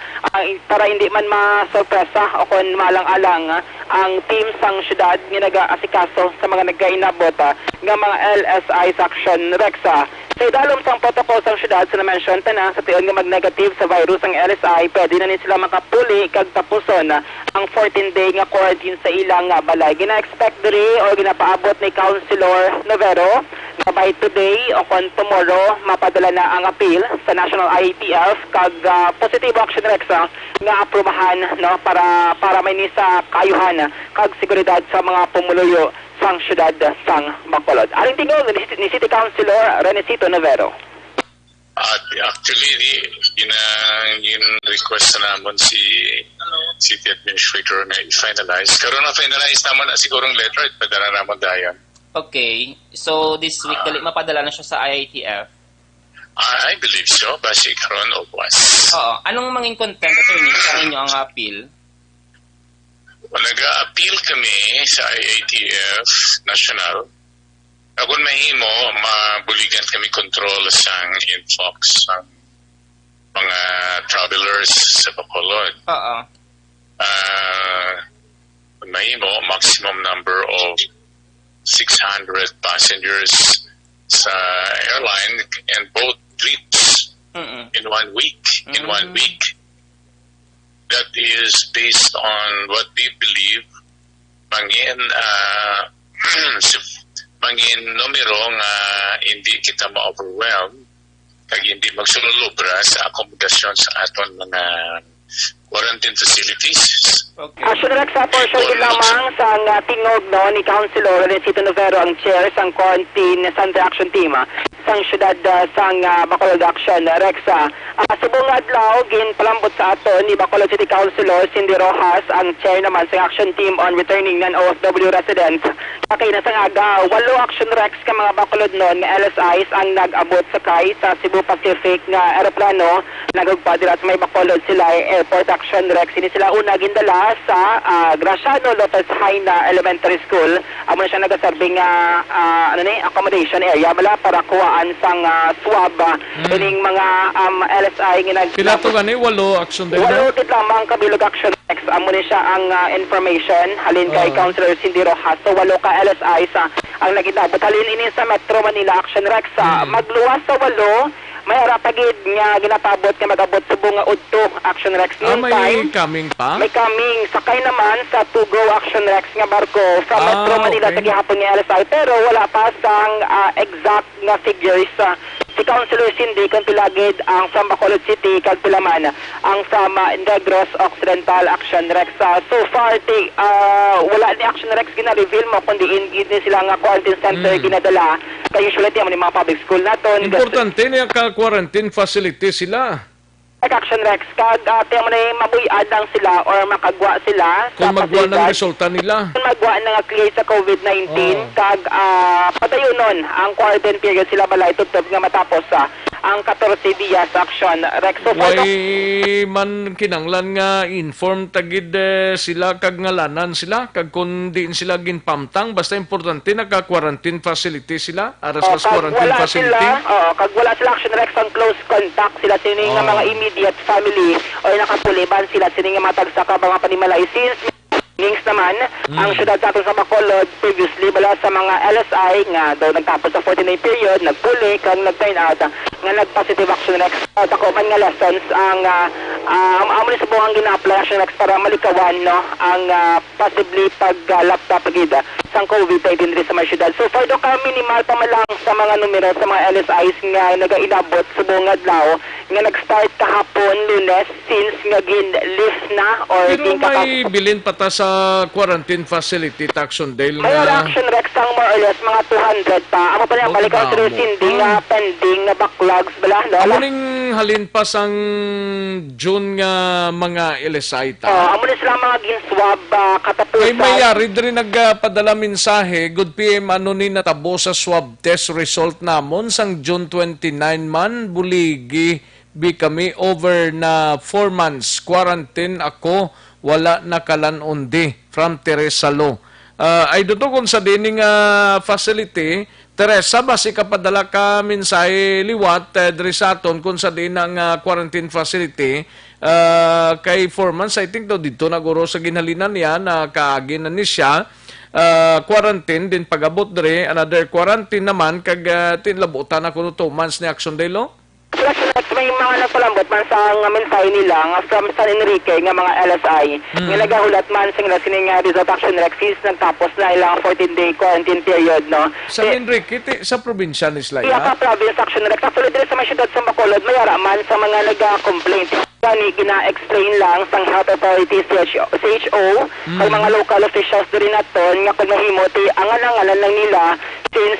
Para hindi man masurpresa o kung malang-alang ang team sang syudad nga nag-aasikaso sa mga nagkainabot nga mga LSI sa action Rexa. Sa idalom sang protocol sang syudad sa na-mention na sa tiyon nga mag-negative sa virus ang LSI, pwede na sila makapuli kag tapuson ang 14-day nga quarantine sa ilang balay. Gina-expect diri o ginapaabot ni Councilor Novero na by today o kon tomorrow mapadala na ang appeal sa National IATF kag positive action Rexa nga aprubahan, no, para may nisa kayuhan kag seguridad sa mga pumuluyo sang syudad sang Bacolod. Aring tingog ni City Councilor Renesito Novero. Actually, yung request na naman si City Administrator na i-finalize. Karoon na-finalize naman na sigurong letter at padala naman dayan. Okay. So, this week, dali mapadala na siya sa IITF? I believe so. Basi karoon o buwas. Oo. Anong manging content, attorney, sa inyo ang appeal? Nag-appeal kami sa IATF National. Kung mahimo, mabuligan kami control sang influx ng mga travelers sa Bacolod. Oo. Kung mahimo, maximum number of 600 passengers sa airline and both trips in 1 week. In 1 week. That is based on what we believe mangin numero nga hindi kita ma-overwhelm kag hindi magsulubra sa akomodasyon sa aton mga quarantine facilities. Okay. Actually, sa portion din lamang sa tingog, no, ni Councilor Renesito Novero ang chair sang quarantine Center Action Team sang syudad sang Bacolod Action Rexa. Subong adlaw gin palambot sa aton ni Bacolod City Councilor Cindy Rojas ang chair naman sa Action Team on Returning Non-OFW Residents. Kay na sang aga 8 Action Rex ka mga Bacolod non nga LSIs ang nag-abot sakay sa Cebu Pacific nga eroplano nagugpa dira sa may Bacolod sila Airport Action Rex. Ini sila una gindala sa Graciano Lopez Haina Elementary School. Amo siya nagasarbing accommodation area bala para kuhaan sang swab ining mga LSI nga Pila to gani? 8 action din na? 8 lamang kabilog action Rex. Amo ni siya ang information halin kay Councilor Cindy Rojas. So 8 ka LSI ang nagidabot halin ini sa Metro Manila Action Rex. Magluwas sa 8 may arapagid nga ginapabot nga magabot subong nga udto Action Rex. May coming pa? May coming. Sakay naman sa to-go Action Rex nga barko from Metro Manila sa gihapon nga LSI pero wala pa sang exact nga figures. Si Councilor Cindy kung pilagid ang from Bacolod City kag pilaman ang from Negros Occidental Action Rex. So far wala ni Action Rex gina-reveal mo kundi in sila nga quarantine center ginadala kay usually mo ni mga public school naton. Importante niya ka quarantine facility sila. Action Rex kag mo na mabuyad lang sila or makagwa sila kung magwa ng resulta nila. Kung magwa na nga clear sa COVID-19 kag padayonon ang quarantine period sila balay tutob nga matapos ang 14 días Action Rex. So way man kinanglan nga inform tagid sila kag ngalanan sila kag kung diin sila ginpamtang basta importante naka-quarantine facility sila aras mas quarantine facility. Kag wala sila Action Rex ang close contact sila sini nga mga immediate family or nakapuliban sila sini nga matagsa ka mga panimalay since Links naman, ang syudad sa aton sa Bacolod, previously bala sa mga LSI nga daw nagtapos sa 14-day period, nagpuli, kang nag-turn out, nga nag-positive action next. Takuman nga lessons, ang amuli sa buong gina-apply action next para malikawan, no, ang possibly pag-laptop pagida sa COVID-19 sa mga syudad. So far do ka minimal pa malang sa mga numero sa mga LSIs nga nag-inabot sa buong adlaw nga nag-start kahapon Lunes since nga gin-lift na or pero may bilin pata sa quarantine facility Taxondale may action Rex ang more or less mga 200 pa. Amo pa niya balik ang resindi nga pending nga backlogs bala no. Amo ning halin pa sang June nga mga LSI ta. Amo ni sila mga gin-swab katapusan. Kay mayari diri nagpadala mensahe good PM ano ni natabo sa swab test result namon sang June 29 man buligi Bi kami over na 4 months quarantine ako, wala nakalanon di from Teresa Lo. Ay dutugon sa dining facility, Teresa, basi kapadala ka mensahe liwat diri sa aton kung sa din ang quarantine facility kay 4 months. I think daw dito naguro sa ginhalinan niya na kaagi na ni siya. Quarantine din pagabot diri, another quarantine naman kag tinlabutan ako 2 months ni Aksyon Delo. May mga nagpalambot man sa mensahe nila nga from San Enrique nga mga LSI nga nagahulat man sila sining result action Rexis nagtapos na ilang 14-day quarantine period, no? San Enrique sa probinsya ni Slaya? Iya province action Rex actually diri sa may syudad sa Bacolod mayara man sa mga naga-complaint gani gina-explain lang sang health authorities CHO kay mga local officials diri naton nga kung mahimo ti angalan lang nila since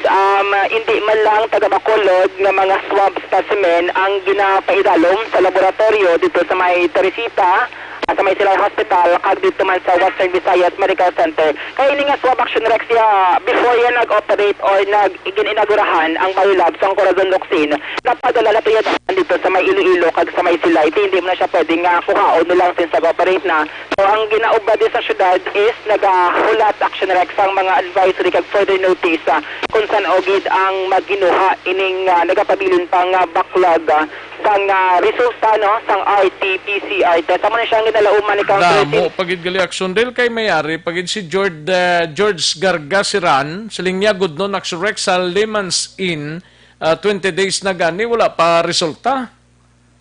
hindi man lang taga Bacolod nga mga swab specimen ang ginapaidalom sa laboratorio dito sa may Teresita sa may Silay Hospital kag dito man sa Western Visayas Medical Center. Kaya ini nga swab action Rex before yan nag-operate or nag-inagurahan ang biolab sa Corazon Locsin, napadala na to yan dito sa may Iloilo kag sa may Silay. Hindi mo na siya pwedeng kuhaon nilang since nag-operate na. So ang ginaubad din sa syudad is nagahulat action Rex ang mga advisory kag further notice kung saan ogid ang maginuha ining nagapabilin pang backlog sang resulta no sang RT-PCR test. Amo na siyang ginalauman ni Councilor Damo pagid gali Aksyon Del kay mayari pagid si George Gargasiran siling niya good non Aksyon Rex sa Lemans Inn 20 days na gani wala pa resulta.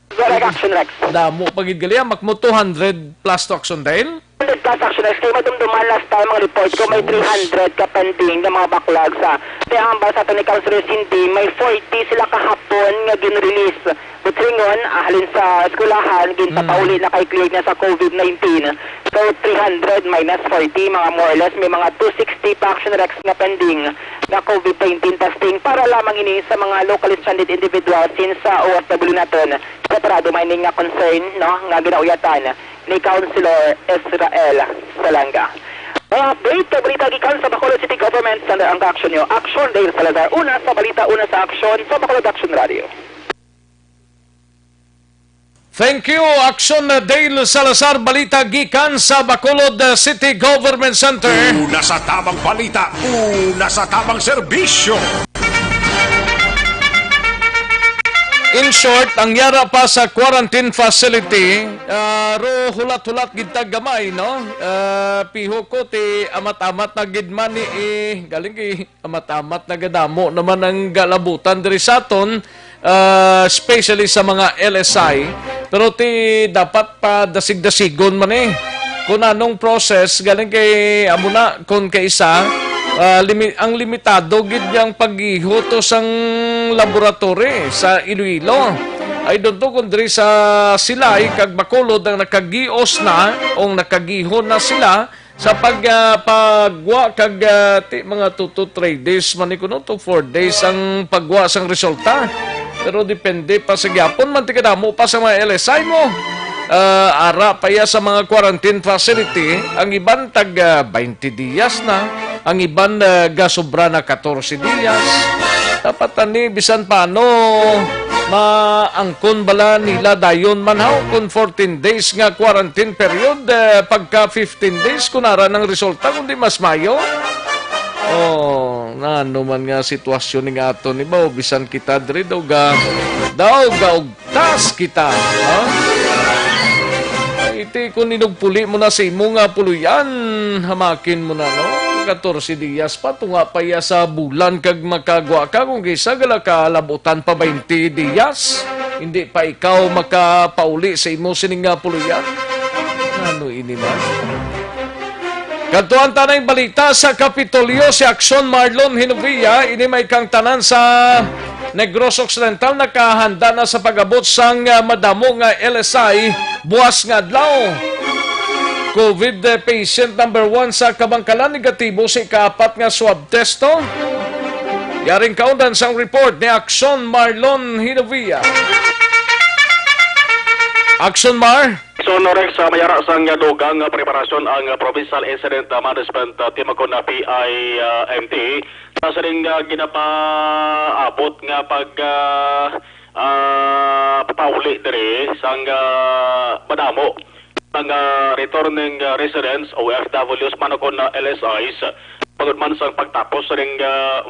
Correct Action Rex. Damo pagid gali makmo 200 plus to Aksyon Del. Plus Action Rex kay madumduman last time mga report ko may 300 ka pending na mga backlogs kaya ang basa to ni Councilor Cindy may 40 sila kahapon nga gin-release. Butringon, halin sa eskulahan, ginpapauli na kay clear na sa COVID-19. So, 300 minus 40, mga more or less, may mga 260 pa Action Rex na pending na COVID-19 testing para lamang ini sa mga locally stranded individuals since sa OFW natin. Separado mining nga concern, no, nga ginauyatan ni Councilor Israel Salanga. Mga update, balita gikan sa Bacolod City Government sa ang action nyo. Aksyon Dale Salazar, una sa balita, una sa aksyon sa Bacolod Action Radio. Thank you, Aksyon Dale Salazar, balita gikan sa Bacolod City Government Center. Una sa tamang balita, una sa tamang serbisyo. In short, ang yara pa sa quarantine facility, ro hulat-hulat gitag gamay, no? Piho ko ti amat-amat na gidman ni galing kay amat-amat na gadamo naman ang galabutan diri sa aton, especially sa mga LSI. Pero ti dapat pa dasig-dasigon man kung anong process galing kay amuna kung kay isa ang limitado gid yang paggiho to sang laboratory sa Iloilo. I don't know kung diri sa Silay kag Bacolod ang nakagios na o nakagiho na sila sa pagwa kag mga 2 to 3 days man kuno to 4 days ang pagwa sang resulta. Pero depende pa sa gyapon man ti kadamo pa sa mga LSI mo. Ara pa ya sa mga quarantine facility, ang iban tag 20 días na, ang iban gasobra na 14 días. Dapat ani bisan paano maangkon bala nila dayon manhaw kung 14 days nga quarantine period, pagka 15 days kunara ng resulta kundi mas mayo. Na ano man nga sitwasyon ni nga ato ni ba bisan kita diri daw ga ugtas kita, ha? Iti kung ninugpuli mo na sa imo nga puluyan, hamakin mo na, no? 14 días pa, tunga pa ya sa bulan kag makagwa ka, kung kaysa gala ka labutan pa 20 días, hindi pa ikaw makapauli sa imo sining nga puluyan. Ano ini man? Kantuan tanay balita sa Kapitolyo si Aksyon Marlon Hinovia, ini may kang tanan sa Negros Occidental nakahanda na sa pagabot sang madamo nga LSI buwas nga adlaw. COVID patient number 1 sa Kabangkalan negatibo si ika-4 nga swab testo. Yaring kaundan sang report ni Aksyon Marlon Hinovia. Aksyon Mar. Sonorex sa mayara sang dugang preparasyon ang Provincial Incident Management Team ako na PIMT sa siring ginapaabot nga pag papauli diri sang madamo mga returning residents o OFWs manokon na LSIs pagod man sang pagtapos ring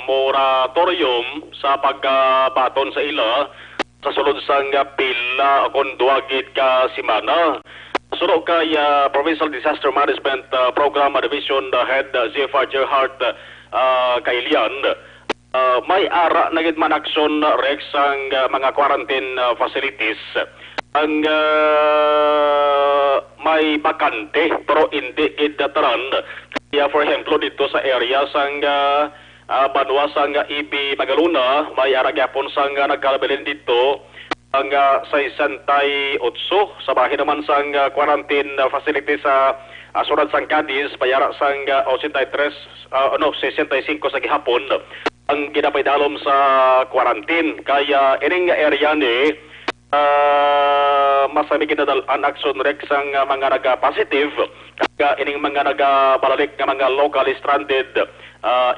moratorium sa pagbaton sa ila sa sulod sang pila kon duagit ka simana. Suro kay Provincial Disaster Management Program Division Head Zephyr Gerhardt Kailian, may ara na gid man aksyon Rex ang mga quarantine facilities ang may bakante pero hindi gid dataran. Kaya for example dito sa area sang Banwa sang IB Magaluna may ara gyapon sang nagkalabilin dito ang 68 sa bahin naman sang quarantine facility sa Surat sang Cadiz bayara sang 63 65 sa gihapon ang ginapaydalom sa quarantine kaya ining area ni masami kinadalan action Rex ang mga naga-positive kaya ining mga naga-balalik nga mga locally stranded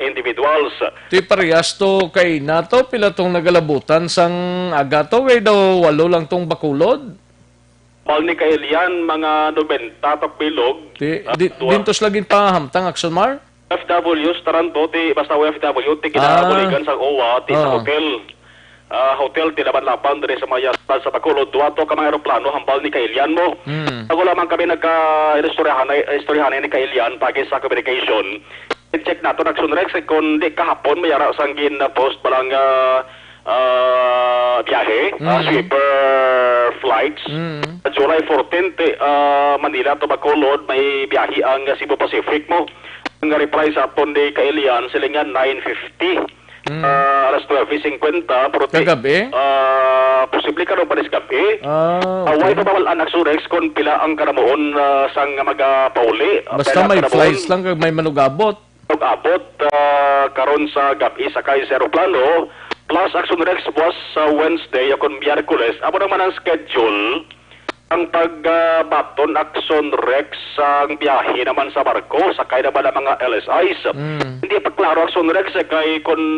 individuals. Ti parehas to kay nato pila tong nagalabutan sang agato kay daw walo lang tong bakulod. Bal ni kailian mga 90 tok bilog. Dintos lagi pahamtang Aksyon Mar? FWs taranto ti basta OFW ti kinabuligan sa OWA ti sa hotel. Hotel tinaban-laban diri sa Maya sa Bacolod duato ka mga eroplano hambal ni Kailian mo. Ako lamang kami istoryahan ni Kailian pagi sa communication. I-check nato Aksyon Rex kung di kahapon mayara sanggin na post balang biyahe, sweeper flights. July 14 Manila to Bacolod may biyahe ang Cebu Pacific mo. Ang reply sa aton ni Kailian silingan 9:50. Alas 12:50 pero kagabi? Posible ka rin pa gabi. Away pa bawal anak Surex kung pila ang karamoon sang magapauli. Basta may flights lang kag may manugabot. Abot karon sa gabi sakay sa aeroplano plus Aksyon Rex was sa Wednesday akong Miyerkules. Amo naman ang schedule ang pagbaton Aksyon Rex ang biyahe naman sa barko sakay naman ang mga LSIs. Hindi pa klaro Aksyon Rex kay kung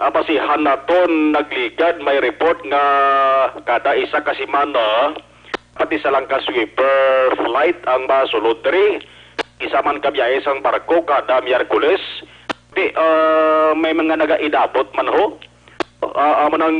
pasihan naton nagligad may report nga kada isa ka semana pati sa lang ka sweeper flight ang masulod diri isa man ka biyahe sang barko kada Miyerkules. Di may mga nagaidabot man ho. Amo nang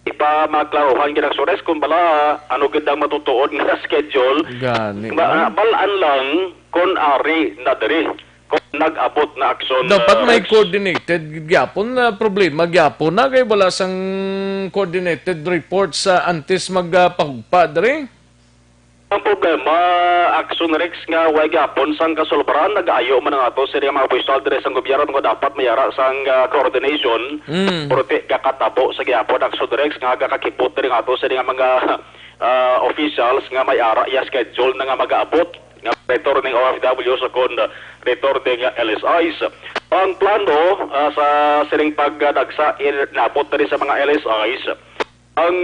ipa maklaruhan ginang Sores kung bala ano gandang matutuod nga schedule. Gani. Balaan lang kung ari na diri kung nag-abot na aksyon. Dapat may coordinated gyapon na problema gyapon na kay wala sang coordinated report sa antes magpagpa diri. Ang problema, Aksyon Rex nga way gyapon sang kasulbaran nag-ayo man nga ato sa mga official dire sang gobyerno nga dapat mayara sang coordination prote kakatabo sa gyapon Aksyon Rex nga kakakipot dire nga ato sa mga officials nga may ara iya schedule na nga mag-aabot nga returning OFW sa kon returning LSIs. Ang plano sa siling pagdagsa inabot dire sa mga LSIs ang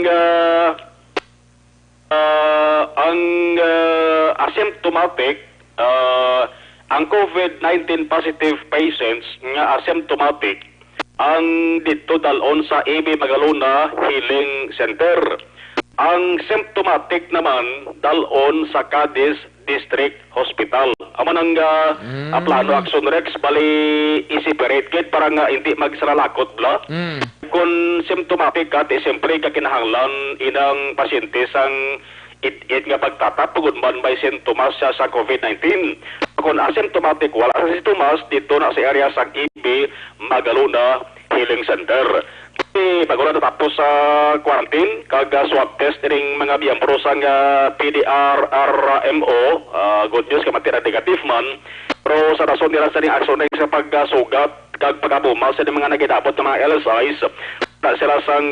asymptomatic ang COVID-19 positive patients nga asymptomatic ang dito dalon sa AB Magaluna Healing Center. Ang symptomatic naman dalon sa Cadiz District Hospital. Amo nang plano Aksyon Rex bali i-separate gid para nga hindi magsaralakot bla. Kung symptomatic ka, siyempre ka kinahanglan inang pasyente sang it nga pagtatapugod man may sintomas siya sa COVID-19. Kung asymptomatic, wala sa sintomas, dito na sa area sang IB Magaluna Healing Center. Bago na tapos sa quarantine, kag swab test ring mga biyambro sang PDR-RMO, good news, kamatira negative man. Pero sa rason nila sa ring aksyon na sa pagsugat, kag pagkabumal sa mga nagidabot ng mga LSIs, na sila sang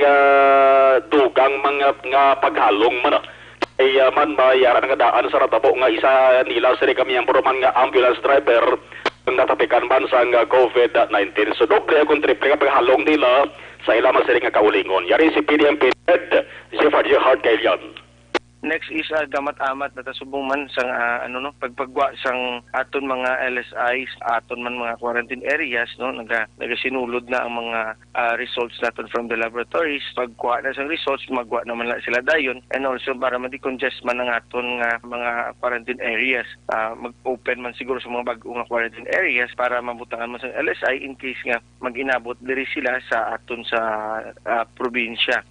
dugang mga nga paghalong man. Ay man mayara nga daan sa ratabo nga isa nila sa kami ang man nga ambulance driver ang natapikan man sa COVID-19. So doble akong triple nga paghalong nila sa ilaman sa nga kaulingon. Yari si PDMP Head Zephyr Gerhardt Kailian. Next is gamat-amat na subong man sang pagpagwa sang aton mga LSIs, aton man mga quarantine areas, no, nagasinulod na ang mga results naton from the laboratories. Pagkuha na sang results, magwa naman na sila dayon, and also para ma-decongest man ang aton mga quarantine areas. Mag-open man siguro sa mga bag-o nga quarantine areas para mabutangan man sang LSI in case nga mag-inabot diri sila sa aton sa probinsya.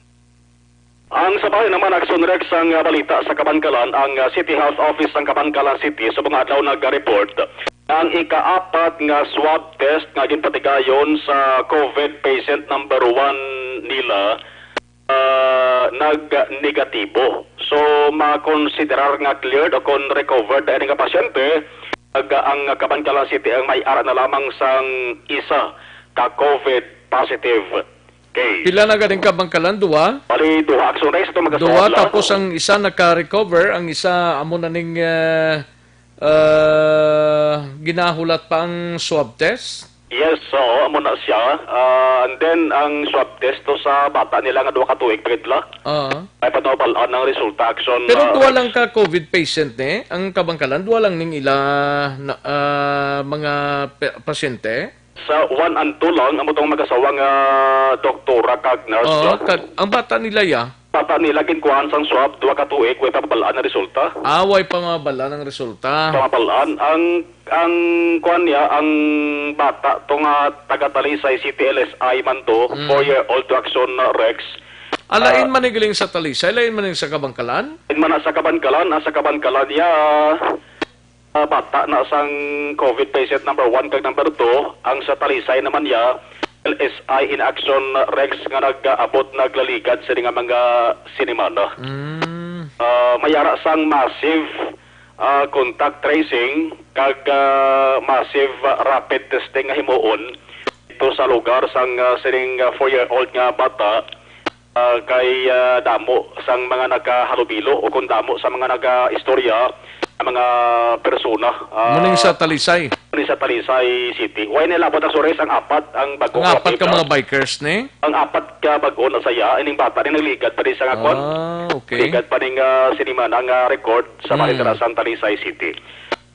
Ang sabay naman Aksyon Rex ang balita sa Kabankalan, ang City Health Office ng Kabankalan City sa mga adlaw nag-report ang ika-apat nga swab test nga ginpatigayon sa COVID patient number 1 nila nag-negatibo. So makonsiderar nga cleared o kon recovered ang nga pasyente, ang Kabankalan City ang may ara na lamang sang isa ka COVID positive. Okay. Pila na ganing Kabangkalan? Duwa? Bali, duha Aksyon Rex ito mag-aswab Duwa, lang. tapos ang isa naka-recover, ang isa amo na ning ginahulat pa ang swab test? Yes, so amo na siya. And then ang swab test to sa bata nila nga duha ka tuig pagidla. Ay patawapalaan ang resulta Aksyon. Pero duwa lang ka COVID patient ang Kabangkalan, duwa lang ning ila mga pasyente? Sa 1 and 2 lang, amo itong mag-asawang doktora kag nurse. Ang bata nila Bata nila ginkuhaan sang swab, duha ka tuig, way papabalaan ang resulta. Way pamabala ng resulta. Papabalaan. Ang kuhan niya, ang bata, itong taga-Talisay City LSI man to, 4-year-old to Aksyon Rex. Alain man igaling sa Talisay, alain man sa Kabangkalan? Alain man sa Kabangkalan niya, bata na sang COVID patient number 1 kag number 2, ang sa Talisay naman niya, LSI in Aksyon Rex nga nag-abot naglaligad sa nga mga sinimana. Mayara sang massive contact tracing kag massive rapid testing nga himuon ito sa lugar sang sining 4-year-old nga bata kay damo sang mga nagkahalubilo o kung damo sa mga nag-istorya mga persona. Muning sa Talisay? Muning sa Talisay City. Way nila abot ang sores ang apat ang bagong ang apat ka mga bikers ni? Ang apat ka bago na saya ining bata ni nagligad pa rin sa ngakon. Okay. Ligad pa rin sinima ng record sa Mahitarasan Talisay City.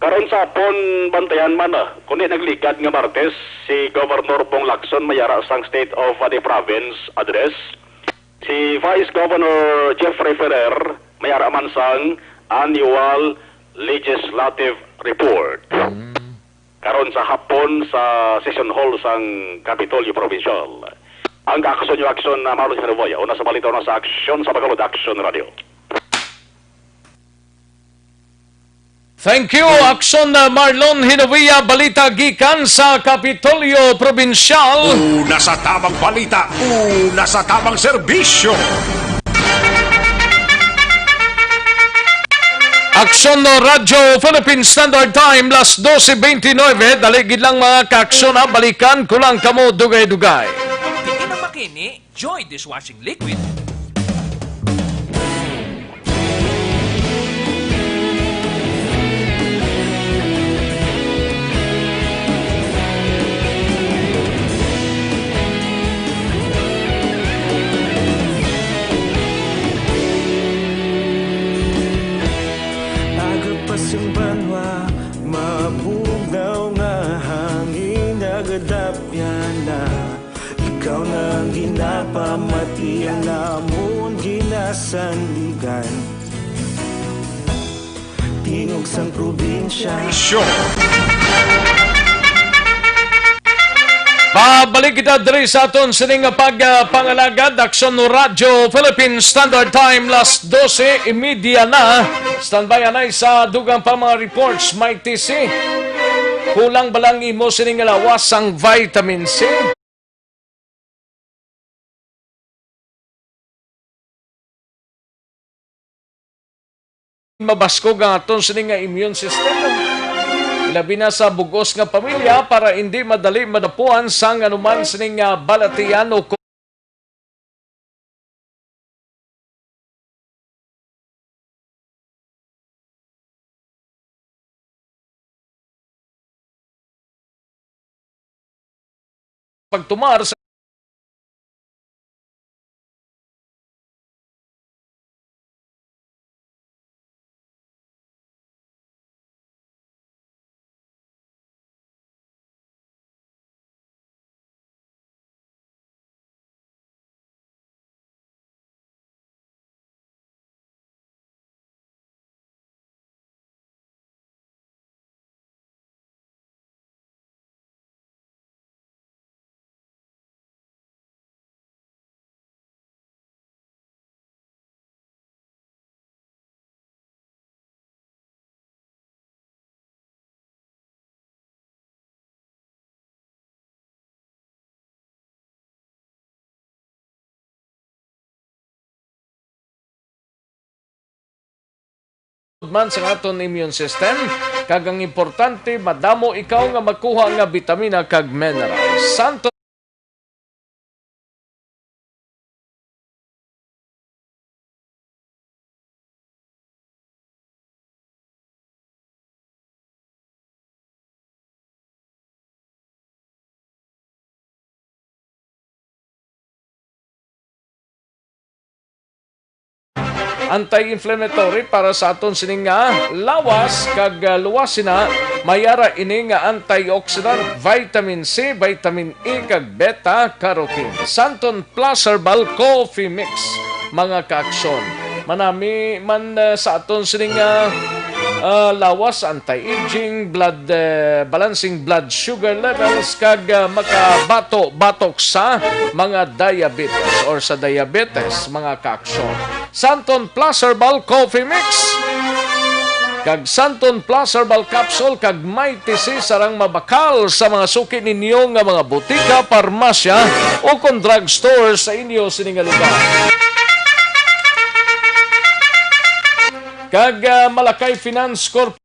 Karon sa pon bantayan man kundi nagligad nga Martes si Governor Bong Lacson mayara sang State of the Province address. Si Vice Governor Jeffrey Ferrer mayara man sang annual legislative report. Karon sa hapon sa session hall sang Kapitolyo Provincial. Ang Aksyon na Marlon Herboya, una sa balita na sa Aksyon sa Bacolod Aksyon Radio. Thank you, Aksyon na Marlon Hinovia, balita gikan sa Kapitolyo Provincial. Una sa tamang balita, una sa tamang serbisyo. Aksyon no Radyo Philippine Standard Time, las 12:29. Daligid lang mga kaaksyon na balikan ko lang kamo dugay-dugay. Tingin ang makini, Joy Dishwashing Liquid. Yung banwa, mabugaw nga hangin nagadapyan na ikaw nang ginapamati ang namon ginasanligan tingog sang probinsya. Babalik kita diri sa aton sining pagpangalagad. Aksyon no Radyo Philippine Standard Time, las 12:30 na. Standby anay sa dugang pa mga reports. May TC. Kulang balang imo sining lawas ang vitamin C. Mabaskog ang aton sining immune system. Labi na sa bugos nga pamilya para hindi madali madapuan sa anuman sining balatian o pagtumar sa man sa aton immune system, kag ang importante madamo ikaw nga makuha nga bitamina kag mineral. Santo anti-inflammatory para sa aton sining nga lawas kag luwas sina mayara ini nga antioxidant, vitamin C, vitamin E kag beta carotene. Santon Plus Herbal Coffee Mix mga kaaksyon. Manami man sa aton sining nga lawas, anti-aging, blood balancing blood sugar levels kag makabatok sa mga diabetes or sa diabetes mga kaaksyon. Santon Plus Herbal Coffee Mix kag Santon Plus Herbal Capsule kag may tisi sarang mabakal sa mga suki ninyo nga mga butika, parmasya o kung drugstore sa inyo sining lugar. Kag Malakay Finance Corp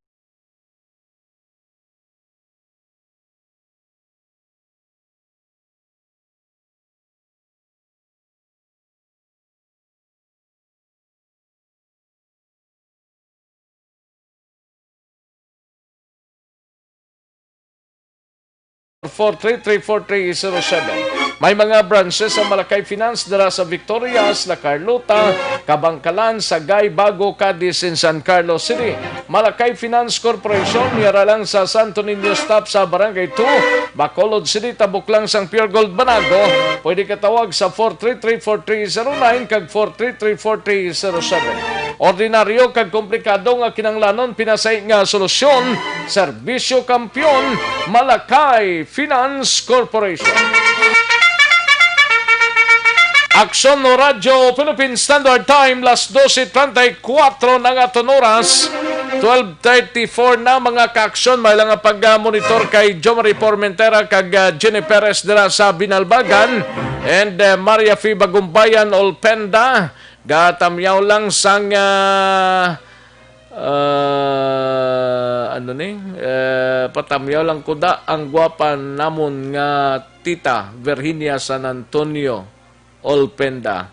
4334307. May mga branches sa Malakay Finance dara sa Victorias, La Carlota, Kabangkalan, Sagay, Bago, Cadiz, in San Carlos City. Malakay Finance Corporation, yara lang sa Santo Niño Stop sa Barangay 2, Bacolod City, tabok lang sang Pure Gold Banago. Pwede ka tawag sa 4334309 kag 4334307. Ordinaryo kag komplikado nga kinanglanon pinasay nga solusyon, serbisyo kampyon, Malakay Finance Corporation. Aksyon no Radyo Philippine Standard Time, las 12:34 na nga oras, 12:34 na mga kaaksyon. May lang pag-monitor kay Jomari Formentera kag Jenny Perez dira sa Binalbagan and Maria Fi Bagumbayan Olpenda. Gatamyaw lang sang patamyaw lang kuda ang gwapan namon nga tita Virginia San Antonio Olpenda.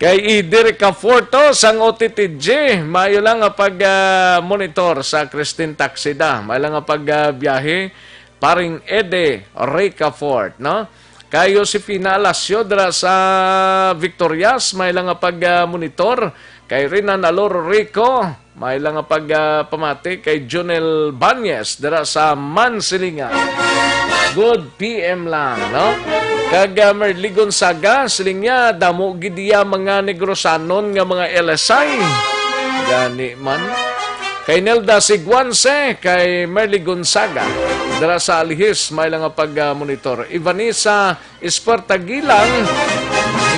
Kay Idir Caforto sang OTTJ, mayo lang nga pag-monitor sa Christine Taxida. Mayo lang nga pag-biyahe paring Ede Ricafort, no? Kay Josefina Alasio dira sa Victorias, may lang nga pag-monitor. Kay Rinan Alor Rico, may lang nga pamati. Kay Jonel Banyes dira sa Mansilingan. Good PM lang, no? Kag Merly Gonzaga, siling niya, damo gidiya mga negrosanon nga mga LSI. Gani man. Kay Nelda Siguanse, kay Merly Gonzaga, dara sa Alihis, may lang nga pag-monitor. Ivanisa Espertagilang,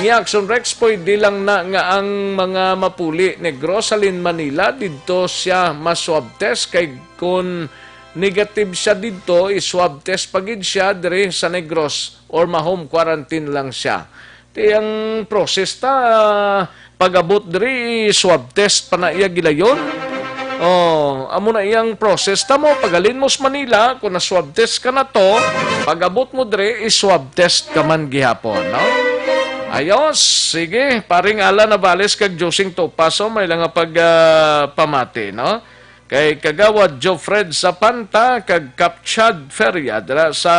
ng Aksyon Rex po, di lang na nga ang mga mapuli ni Grosalin Manila, dito siya maswab test, kay kung negative siya dito, iswab test pagid siya dire sa Negros or ma-home quarantine lang siya. Di ang process ta, pag-abot dire, swab test pa na iya gilayon. Amo na iyang process ta mo, pagalin mo sa Manila, kung na-swab test ka na to, pag-abot mo dire, iswab test ka man gihapon, no? Ayos, sige, paring Ala Navales kag Josing Topaso, may lang nga pamati, no? Kay Kagawad Joe Fred Zapanta, kag Kapchad Feria, dira sa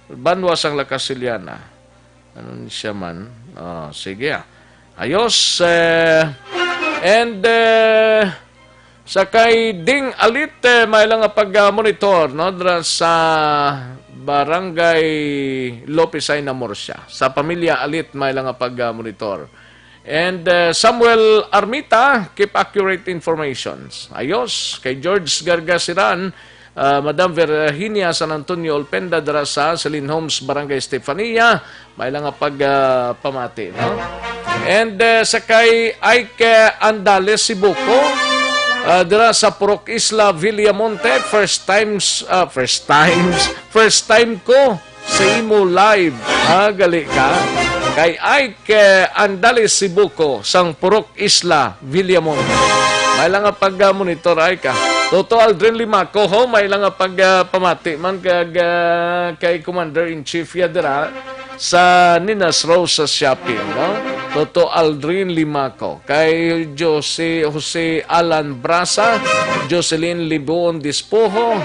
Banwas ang Lakasiliana. Ano siya man? Sige, ayos. And sa kay Ding Alit, may lang nga pag-monitor, no? Dira sa Barangay Lopesay na Murcia. Sa pamilya Alit, may lang nga pag-monitor. And Samuel Armita, keep accurate informations. Ayos. Kay George Gargasiran, Madam Virginia San Antonio Olpenda dara sa Celine Homes, Barangay Estefania, may lang nga pamati, no? And sa kay Ike Andales Sibuco, dira sa Purok Isla, Villamonte, first time ko sa imo live. Gali ka. Kay Ike Andales Sibuko sang Purok Isla, Villamon. May lang nga pag-monitor ay ka. Toto Aldrin Limaco ho, may lang nga pamati man kay Commander-in-Chief Yadra sa Ninas Rose sa shopping, no? Toto Aldrin Limaco, kay Jose Alan Brasa, Jocelyn Libuon Dispoho,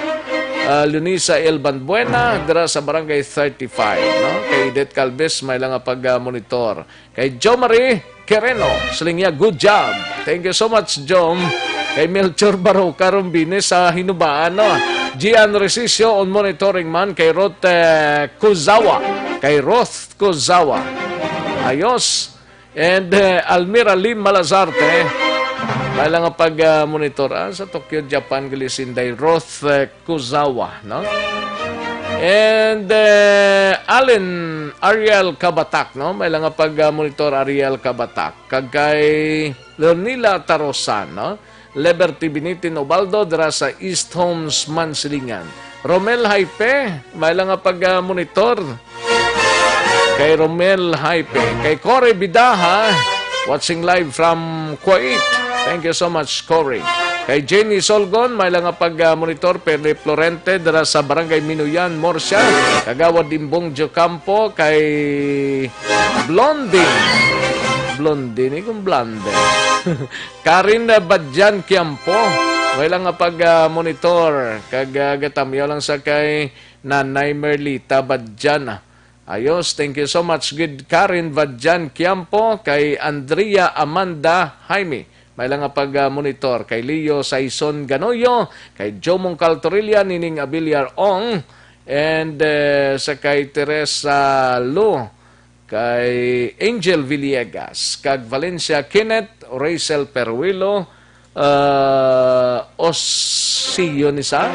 Lunisa El Banbuena, dira sa Barangay 35, no? Kay Det Calves, may lang nga pag-monitor. Kay Jo Marie Quereno, silingya, good job. Thank you so much, Jom. Kay Melchor Baroka Rumbine sa Hinubaan, no? Gian Resisio on monitoring man kay Roth Kuzawa. Kay Roth Kuzawa. Ayos. And Almira Lim Malazarte, may lang nga pag-monitor sa Tokyo, Japan, Galisinday, Roth Kuzawa, no? And Allen Ariel Kabatak, no? May lang nga pag-monitor Ariel Kabatak. Kagay Leonila Tarosan, no? Liberty Binitin Obaldo, dira sa East Homes, Mansilingan. Romel Haipe, may lang nga pag-monitor. Kay Romel Haipe. Kay Corey Bidaha, watching live from Kuwait. Thank you so much, Corey. Kay Jenny Solgon, may lang nga pag-monitor. Perle Florente, dara sa Barangay Minuyan, Morsya. Kagawad Dimbong Jocampo. Kay Blondie. Blondie, kung blonde. Karin Badjan Kiampo, may lang nga pag-monitor. Kagatamyo lang sa kay Nanay Merlita Badjan. Ayos, thank you so much, good Karin Badjan Kiampo. Kay Andrea Amanda Jaime, may lang nga pag-monitor. Kay Leo Saison Ganoyo, kay Jomong Caltorilla, Nining Abiliar Ong, and sa kay Teresa Lu, kay Angel Villegas, kag Valencia Kenneth, Rachel Perwilo, Osio nisa,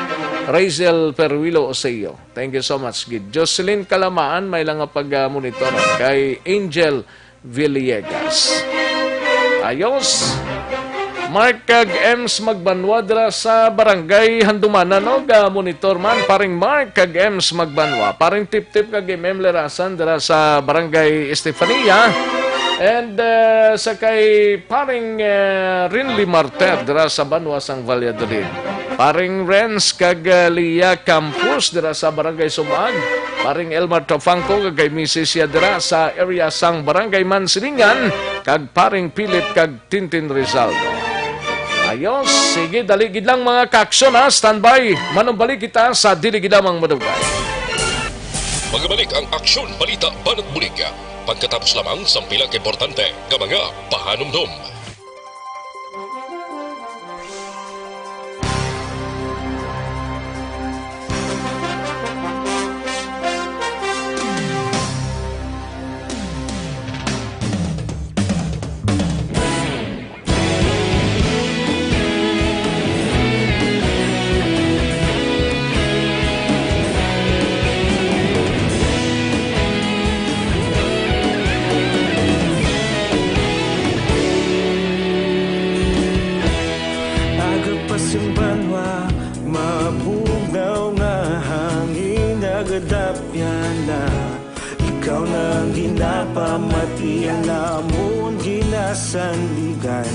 Rachel Perwilo Osio. Thank you so much, Gid. Jocelyn Kalamaan, may lang nga pag-monitor. Kay Angel Villegas. Ayos. Mark kag Ems Magbanwa sa Barangay Handumana, no? Monitor man paring Mark kag Ems Magbanwa. Paring tip-tip kag Mem Lerasan dira sa Barangay Estefania. And sa kay paring Rinly Marter dira sa Banwa sang Valladolid. Paring Renz kag Lia Campus dira sa Barangay Sumag. Paring Elmar Tofangco kag kay Mrs. dira sa area sang Barangay Mansilingan. Kag paring Pilit kag Tintin Rizaldo. Ayos, sige, daligid lang mga kaksyon ha, standby. Manumbalik kita sa diligidamang madugay. Magbalik ang Aksyon, Balita, Banat, Bulig. Pagkatapos lamang sa pilang importante ng mga pahanumdum. Ikaw nang ginapamati ang namon ginasandigan.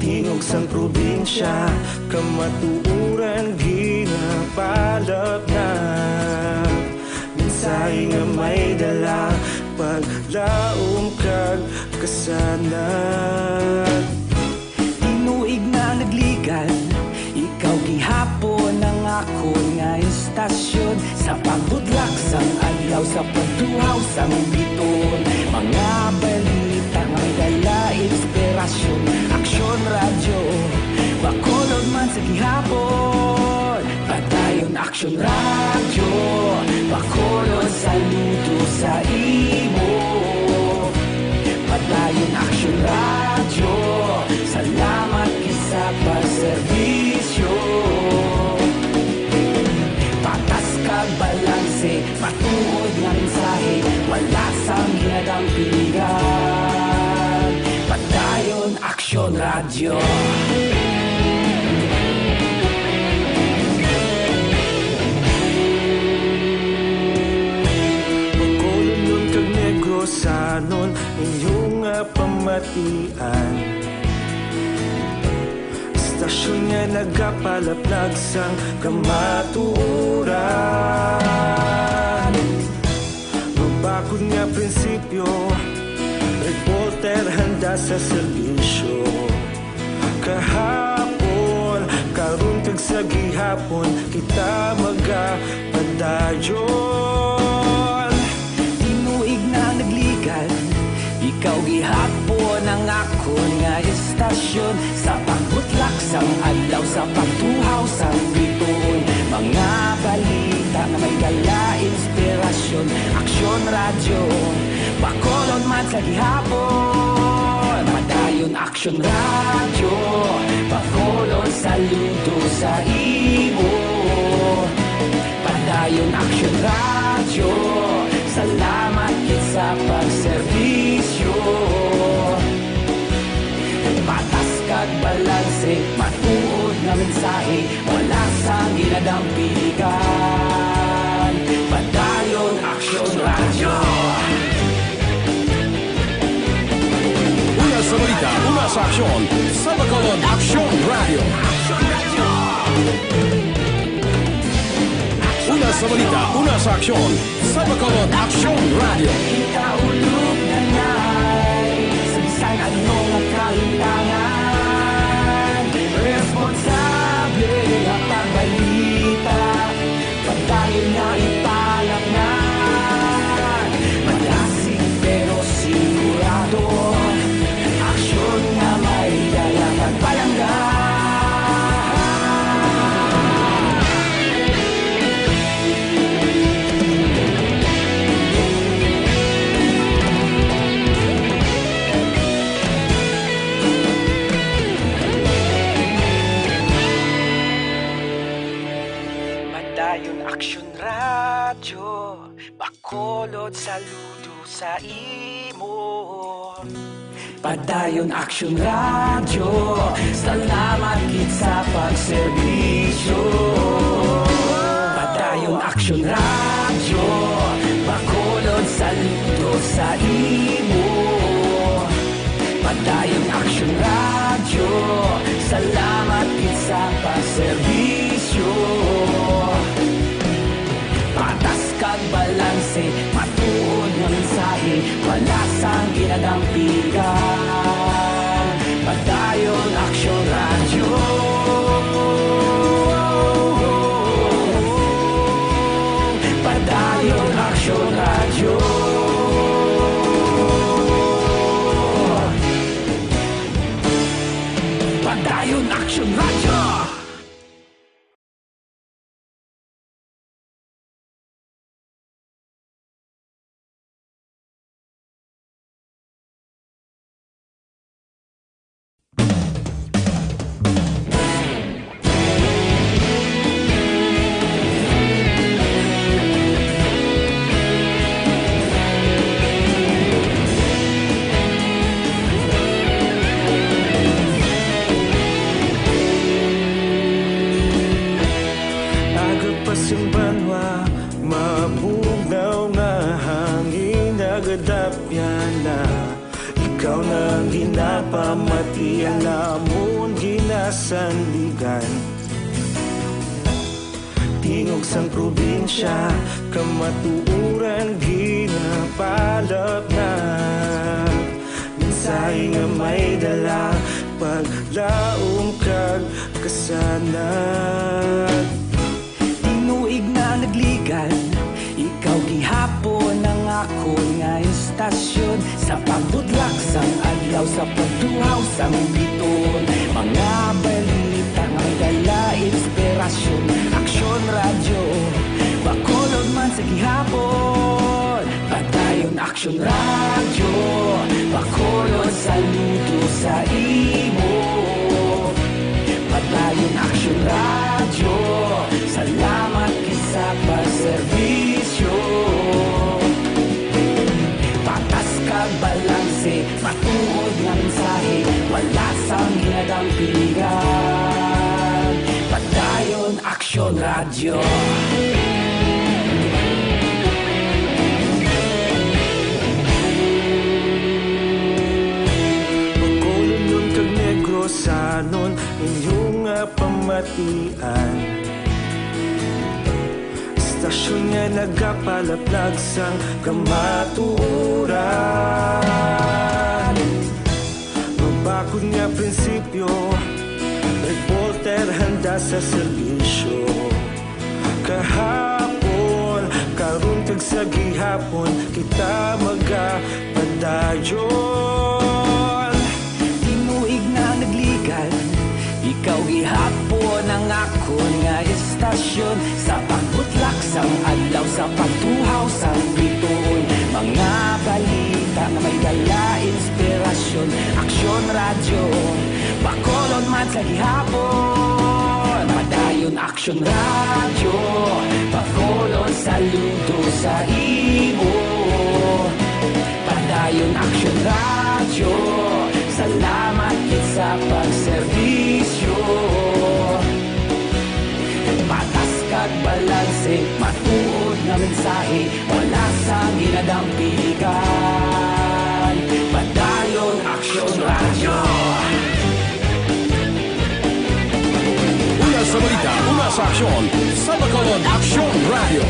Tingog sang probinsya, kamatuuran ginapalap na. Minsay nga may dala, paglaom kag kasanag. Inuig na nagligan, ikaw gihapon ang ako nga istasyon. Sa pagbudlak sang adlaw, sa pagduhaw sang biton. Mga balita nga dala inspirasyon. Aksyon radyo, bakolod man sa gihapon. Padayon Aksyon radyo, bakolod saludo sa imo. Padayon Aksyon radyo, salamat kisa pagserbisyo. Patas kag balanse, matuod nga mensahe, wala sang hinadang piligan. Padayon Aksyon radyo. Bakolod kasanon inyong pamatian. Istasyon nga nagapalaplag sang kamatuuran. Magbakod nga prinsipyo, reporter handa sa serbisyo. Kahapon, karun kag sa gihapon, kita magapadayon. Tinuig na nagligal, ikaw gihapon ang akon nga istasyon. Sa pagbutlak sang adlaw, sa pagtuhaw sang bituon. Mga balita na may dala inspirasyon. Aksyon radyo, Bacolod man sa gihapon. Padayon Aksyon radyo, Bacolod saludo sa imo. Padayon Aksyon radyo, salamat kit sa pagserbisyo. Patas kag balanse, matuod nga mensahe, wala sang ginadampigan. Padayon Aksyon radyo. Una sa balita, una sa aksyon, sa Bacolod Aksyon Radio. Una sa balita, una sa aksyon, sa Bacolod Aksyon Radio. Ikaulog na na'y sa bisan anong nakahintangan. Responsable ang pagbalita, pagdayon na ipalaknan. Malasig pero sigurado, aksyon na may dalang pagpalanggan. Padayon Aksyon radyo, Bacolod saludo sa imo. Padayon Aksyon radyo, salamat kit sa pagserbisyo. Padayon Aksyon radyo, Bacolod saludo sa imo. Padayon Aksyon radyo, salamat kit sa pagserbisyo. Patas kag balanse, matuod nga mensahe, wala sang ginadampigan. Padayon Aksyon radyo. Padayon Aksyon radyo. Padayon Aksyon radyo. Pasimbanwa, mabugnaw nga hangin nagadapyan na. Ikaw na ginapamatian namon ginasandigan. Tingog sang probinsya, kamatuuran ginapalap na. Mensahe nga may dala, paglaom kag kasanan. Tinuig na nagligan, ikaw gihapon ang akon nga istasyon. Sa pagbudlak sang adlaw, sa pagtuhaw sang biton. Mga balita nga may dala inspirasyon. Aksyon radyo, Bacolod man sa gihapon. Padayon Aksyon radyo, Bacolod saludo sa imo. Padayon Aksyon radyo, salamat kisa pagserbisyo. Patas kag balanse, matuod nga mensahe, wala sang ginadampigan. Padayon Aksyon radyo. inyong pamatian. Istasyon nga nagapalaplag sang kamaturan. Mabakod nga prinsipyo, reporter handa sa serbisyo. Kahapon, karun kag sa gihapon, kita magapadayon. Tinuig na nagligan, ikaw gihapon ang akon nga istasyon. Sa pagbutlak sang adlaw, sa pagtuhaw sang bituon, mga balita na may dala inspirasyon. Aksyon radyo, Bacolod man sa gihapon. Padayon Aksyon radyo, Bacolod saludo sa imo. Padayon Aksyon radyo, salamat kit sa pagserbisyo. Patas kag balanse, matuod nga mensahe, wala sang ginadampigan. Padayon Aksyon radyo. Una sa balita, una sa aksyon, sa Bacolod Aksyon Radio.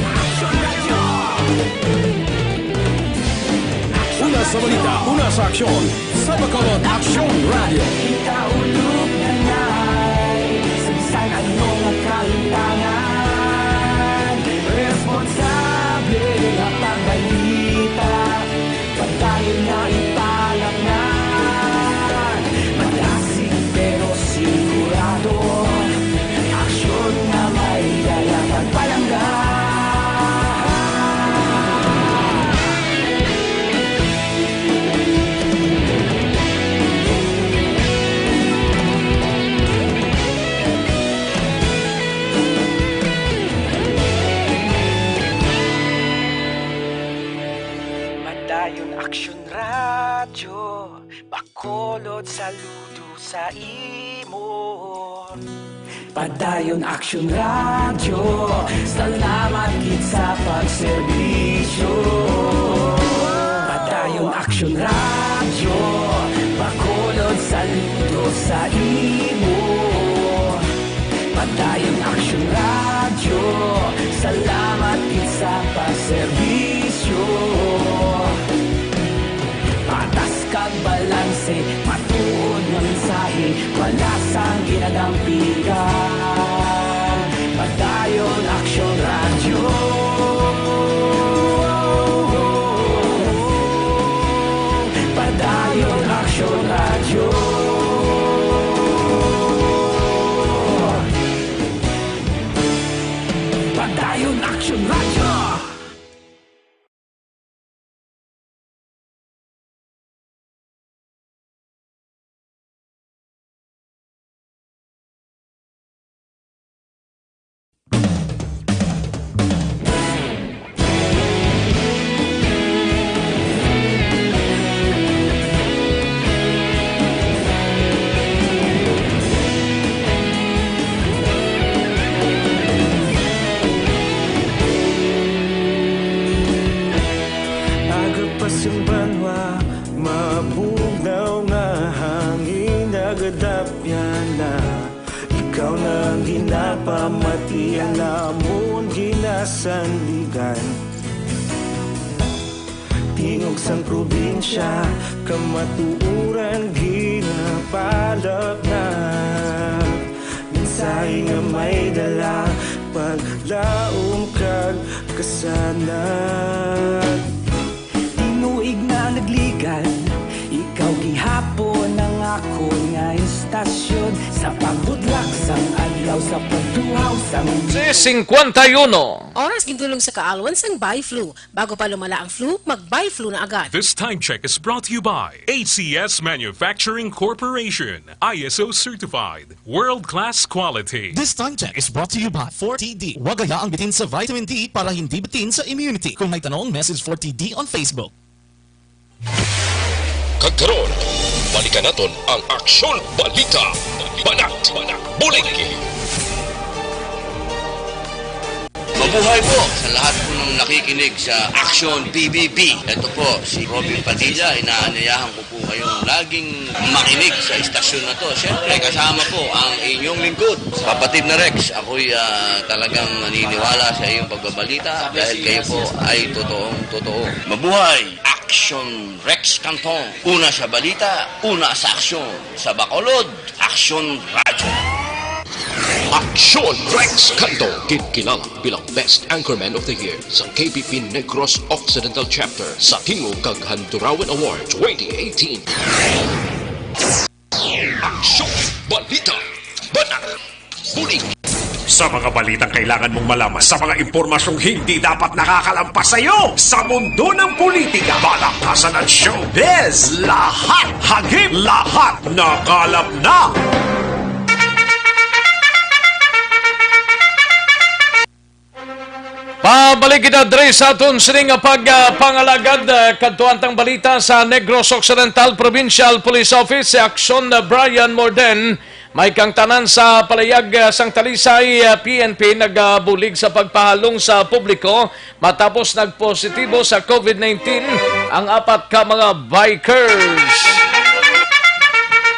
Una sa balita, una sa aksyon, sa Bacolod Aksyon Radio. Ikaulog na na'y sabisan anong kahintangan. Responsable na pagbalita, pagdayon na ipalaknan. Malasig pero sigurado, aksyon na may dalang pagpalanggan. Padayon Aksyon radyo, Bacolod saludo sa imo. Padayon Aksyon radyo, salamat kit sa pagserbisyo. Padayon Aksyon radyo, Bacolod saludo sa imo. Padayon Aksyon radyo, salamat kit sa pagserbisyo. Patas kag balanse, matuod nga mensahe, wala sang ginadampigan. Padayon Aksyon radyo. Padayon Aksyon radyo. Padayon Aksyon radyo. Agapasang banwa, mabugnaw nga hangin nagadapyan na. Ikaw na ang ginapamatian, namon ginasandigan. Tingog sang probinsya, kamatuuran ginapalap na. Mensahe nga may dala, paglaom kag kasanag. Tinuig na nagligan, ikaw gihapon ang ako nga istasyon. Sa pagbudlak sang adlaw, sa pagtuhaw sang 51. Oras gintulong sa kaalwan sang Bi-Flu. Bago pa lumala ang flu, mag-Bi-Flu na agad. This time check is brought to you by ACS Manufacturing Corporation, ISO certified, world-class quality. This time check is brought to you by 4TD. Huwag hayaang bitin sa vitamin D para hindi bitin sa immunity. Kung may tanong, message 4TD on Facebook. Kagkaroon, balikan naton ang Aksyon Balita. Banat, Bulig. Mabuhay po sa lahat po ng nakikinig sa Aksyon PBB. Ito po, si Robin Padilla. Inaanyayahan ko po kayong laging makinig sa istasyon na to. Siyempre, kasama po ang inyong lingkod. Kapatid na Rex, ako'y talagang naniniwala sa iyong pagbabalita dahil kayo po ay totoong-totoo. Mabuhay! Aksyon Rex Cantong. Una sa balita, una sa aksyon. Sa Bacolod, Aksyon Radio. Aksyon Rex Cantong, kinkilang bilang Best Anchorman of the Year sa KPP Negros Occidental Chapter sa Tingog kag Handurawan Award 2018. Aksyon, balita, banat, bulig. Sa mga balitang kailangan mong malaman, sa mga impormasyong hindi dapat nakakalampas sa iyo, sa mundo ng politika, balakasan at showbiz, lahat hagip, lahat nakalap na. Pabalik kita dre sa aton sining pagpangalagad kadtuantang balita sa Negros Occidental Provincial Police Office si Aksyon Brian Morden. May kang tanan sa palayag sang Talisay PNP nagbulig sa pagpahalong sa publiko matapos nagpositibo sa COVID-19 ang 4 ka mga bikers.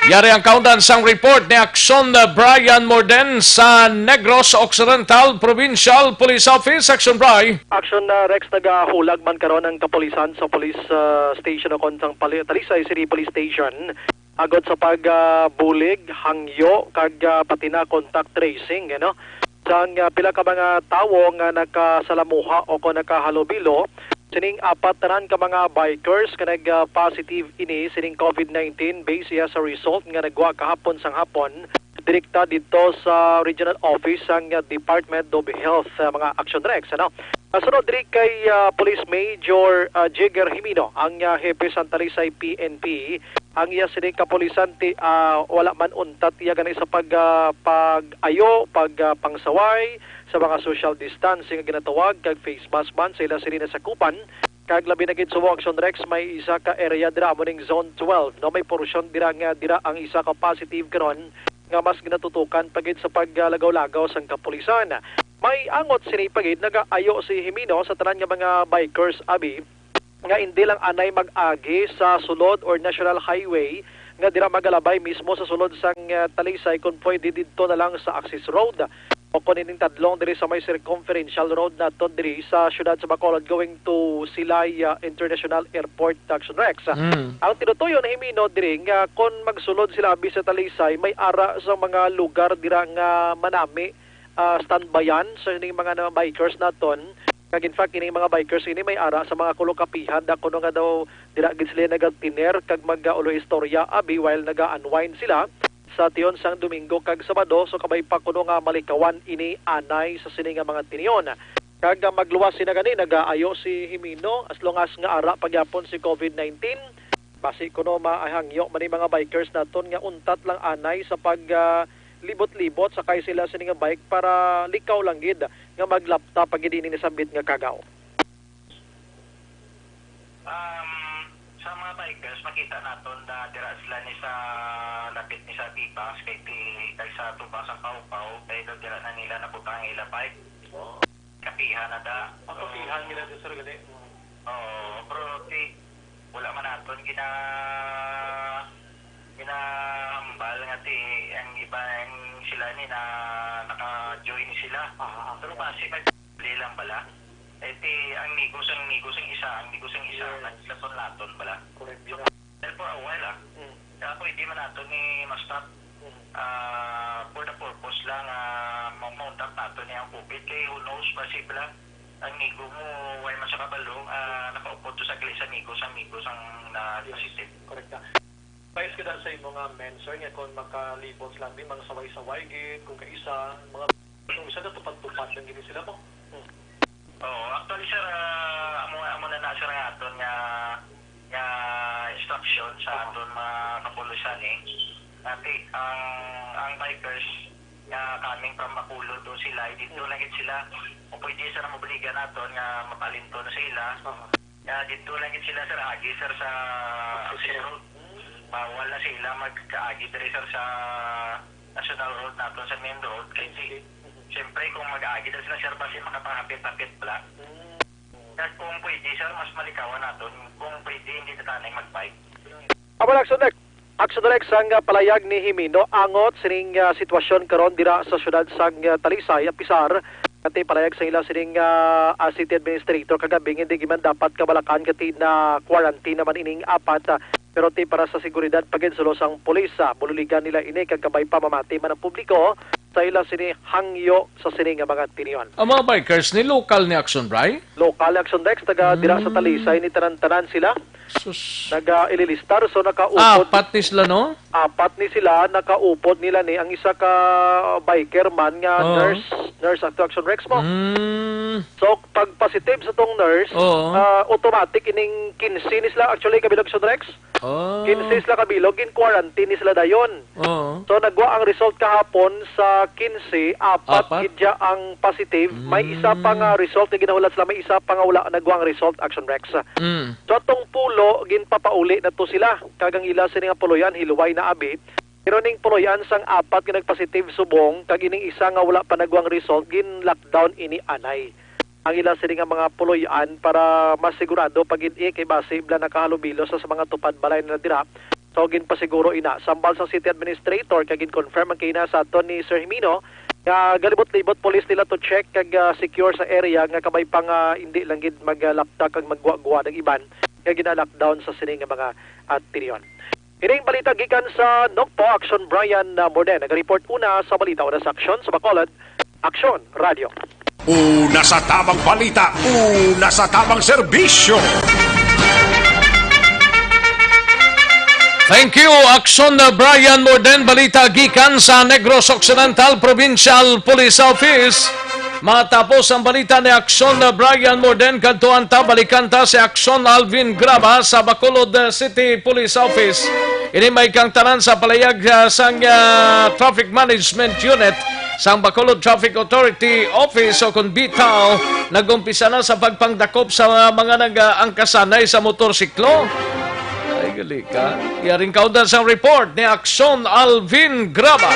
Yari ang kaundan sang report ni Aksyon Brian Morden sa Negros Occidental Provincial Police Office. Aksyon Bri. Aksyon Rex, nagahulag man karon ang kapulisan sa police station o kontang Talisay City Police Station agod sa pagbulig, hangyo, kag pati na contact tracing, sang pila ka mga tawo nga nakasalamuha o kung nakahalubilo, sining 4 tanan ka mga bikers ka nag-positive ini sining COVID-19 base sa result nga nagwa kahapon sang hapon direkta dito sa regional office sang Department of Health mga Aksyon Rex. Sunod diri kay Police Major Jigger Jimino, ang hepe sa Talisay PNP. Ang iya sining kapulisan wala man untat iya gani sa pag-ayo, pangsaway sa mga social distancing nga ginatawag kag face mask ban sila sini na sakupan. Kag labi na gid sumo Aksyon Rex, may isa ka area dira mo ning zone 12 may portion dira ang isa ka positive karon nga mas ginatutukan pagid sa paglagaw-lagaw sang kapulisan. May angot sini pagid nagaayo si Jimino sa tanan nga mga bikers abi nga hindi lang anay mag-agi sa sulod or national highway nga dira magalabay mismo sa sulod sang Talisay kung pwede dito na lang sa access road o kung ining tadlong diri sa may circumferential road nato diri sa syudad sa Bacolod going to Silay International Airport. Aksyon Rex. Ang tinutuyo na Jimino diri nga kung magsulod sila abi sa Talisay may ara sa mga lugar dira nga manami standbyan sa ining mga bikers naton. Kag in fact, ini mga bikers ini may ara sa mga kulukapihan da kuno nga daw dira gid sila nagatiner kag mag-ulo istorya abi while naga-unwind sila sa tiyon sang Domingo kag Sabado, so kabay pa kuno nga malikawan ini anay sa sini nga mga tiniyon. Kag magluwas sina gani nagaayo si Jimino as long as nga ara pagyapon si COVID-19 basi kuno mahangyo man mga bikers naton nga untat lang anay sa pag libot-libot sakay sila sa nga bike para likaw lang gid nga maglapta pag hindi ni sabit nga kagaw. Sa mga bikers makita naton na dira sila ni sa lapit ni sa Bibas kay sa tubas ang Pau-Pau kay dira na nila nabutang ila bike. Kapihan na da. Kapihan nila sa gali. Pero wala man naton ginahambal nga ang iba ang sila ni na naka-join sila. Pero kasi lang pala. Ang migos ang isa naglaton-laton pala. Correct. Dahil for a while kaya pwede man nato ni ma-stop for the purpose lang ma-mount nato niya ang COVID kay who knows possible ang migo mo way man sa kabalo nakaupo to sa gilid sa migos ang na-positive. Correct. Pais ka sa imo nga mention nga kung makalibot lang din mga saway-saway gid kung kaisa mga kung isa na tupad-tupad lang gini sila mo. Actually sir amo na nasa nga aton nga instruction sa aton mga kapulisan ang bikers nga coming from Bacolod do sila dito lang gid sila o pwede sa mobligan naton nga mapalinto na sila. Dito lang gid sila sir agi sir sa access road. Bawal na sila magkaagi diri sir sa national road naton sa main road kasi Siyempre, kung mag-aagi dahil sila sir basi makapahapit-hapit pala. At kung pwede sir, mas malikawan natin. Kung pwede, hindi tatanay mag-bike. Amal Aksyon Rex ang palayag ni Himino angot sining sitwasyon karon dira sa syudad sang Talisay apisar kati palayag sa ila sining city administrator kagabi hindi giman dapat kabalakan kati na quarantine naman ining apat pero ti para sa seguridad paginsulo sang pulis bululigan nila ini kag kabay pamamati man ang publiko sa ila sini hangyo sa sining mga tinion. Ang mga bikers ni local ni Aksyon, Bray? Local Aksyon Rex taga dira sa Talisay ni tanan-tanan sila. Naga-ililistar so nakaupod. Apat ni sila, no? Apat ni sila nakaupod nila ni ang isa ka biker man nga nurse at Action Rex mo. So pag positive sa tong nurse, automatic ining 15 ni sila actually kabilog Action Rex. 15 sila kabilog in quarantine ni sila dayon. So nagwa ang result kahapon sa 15, apat gidya ang positive. May isa pa nga result na ginahulat sila, may isa pa nga wala nagwa ang result Action Rex. So atong pulo ginpapauli na to sila kagang ila sa nga puloyan hiluway na abi pero ning puloyan sang apat nga nagpositive subong kag ining isa nga wala pa nagwang result gin lockdown ini anay ang ila sa nga mga puloyan para masigurado pag kay base bla nakahalubilo sa mga tupad balay na dira so gin pasiguro ina sambal sa city administrator kag gin confirm ang kina sa aton ni Sir Himino galibot-libot police nila to check kag secure sa area nga kabay pa nga hindi lang gid maglakta kag magguwa-guwa ng iban nga gina-lockdown sa sining mga tinion. Ining balita gikan sa Nokpo Aksyon Brian Morden nag-report una sa balita una sa Aksyon sa Bacolod Aksyon Radio. Una sa tamang balita, una sa tamang serbisyo. Thank you, Aksyon Brian Morden. Balita gikan sa Negros Occidental Provincial Police Office. Matapos ang balita ni Aksyon Brian Morden, kantuan ta, balikan ta si Aksyon Alvin Graba sa Bacolod City Police Office. Ini may kang tanan sa palayag sang Traffic Management Unit sang Bacolod Traffic Authority Office o kung bitaw, nag-umpisa na sa pagpangdakop sa mga nag-angkasanay sa motorsiklo. Ay, gali ka. Yaring kaudan sa report ni Aksyon Alvin Graba.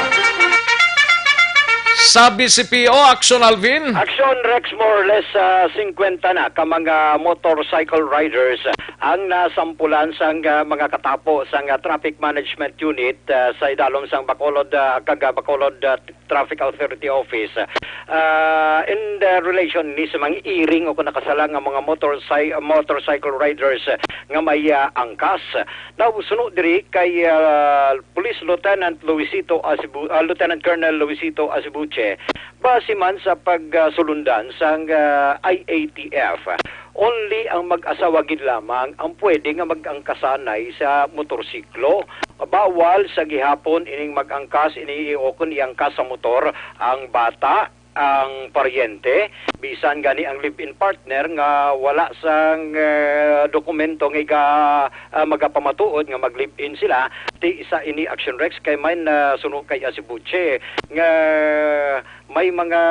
Sabi si PO, Aksyon Alvin? Aksyon Rex, more or less 50 na ka mga motorcycle riders ang nasampulan sang mga katapo sang Traffic Management Unit sa idalom sang Bacolod Bacolod Traffic Authority Office in the relation ni sa mga iring o kung nakasalang nga mga motorcycle riders nga may angkas. Now, sunod diri kay Police Lieutenant Lieutenant Colonel Luisito Asibuche base man sa pagsulundan sang IATF. Only ang mag-asawa gid lamang ang pwede nga mag-angkasanay sa motorsiklo. Bawal sa gihapon ining mag-angkas iniiokon iangkas sa motor ang bata, ang paryente, bisan gani ang live-in partner nga wala sang dokumento nga magapamatuod nga mag-live-in sila. Ti isa ini Action Rex kay may suno kay Asibuche nga may mga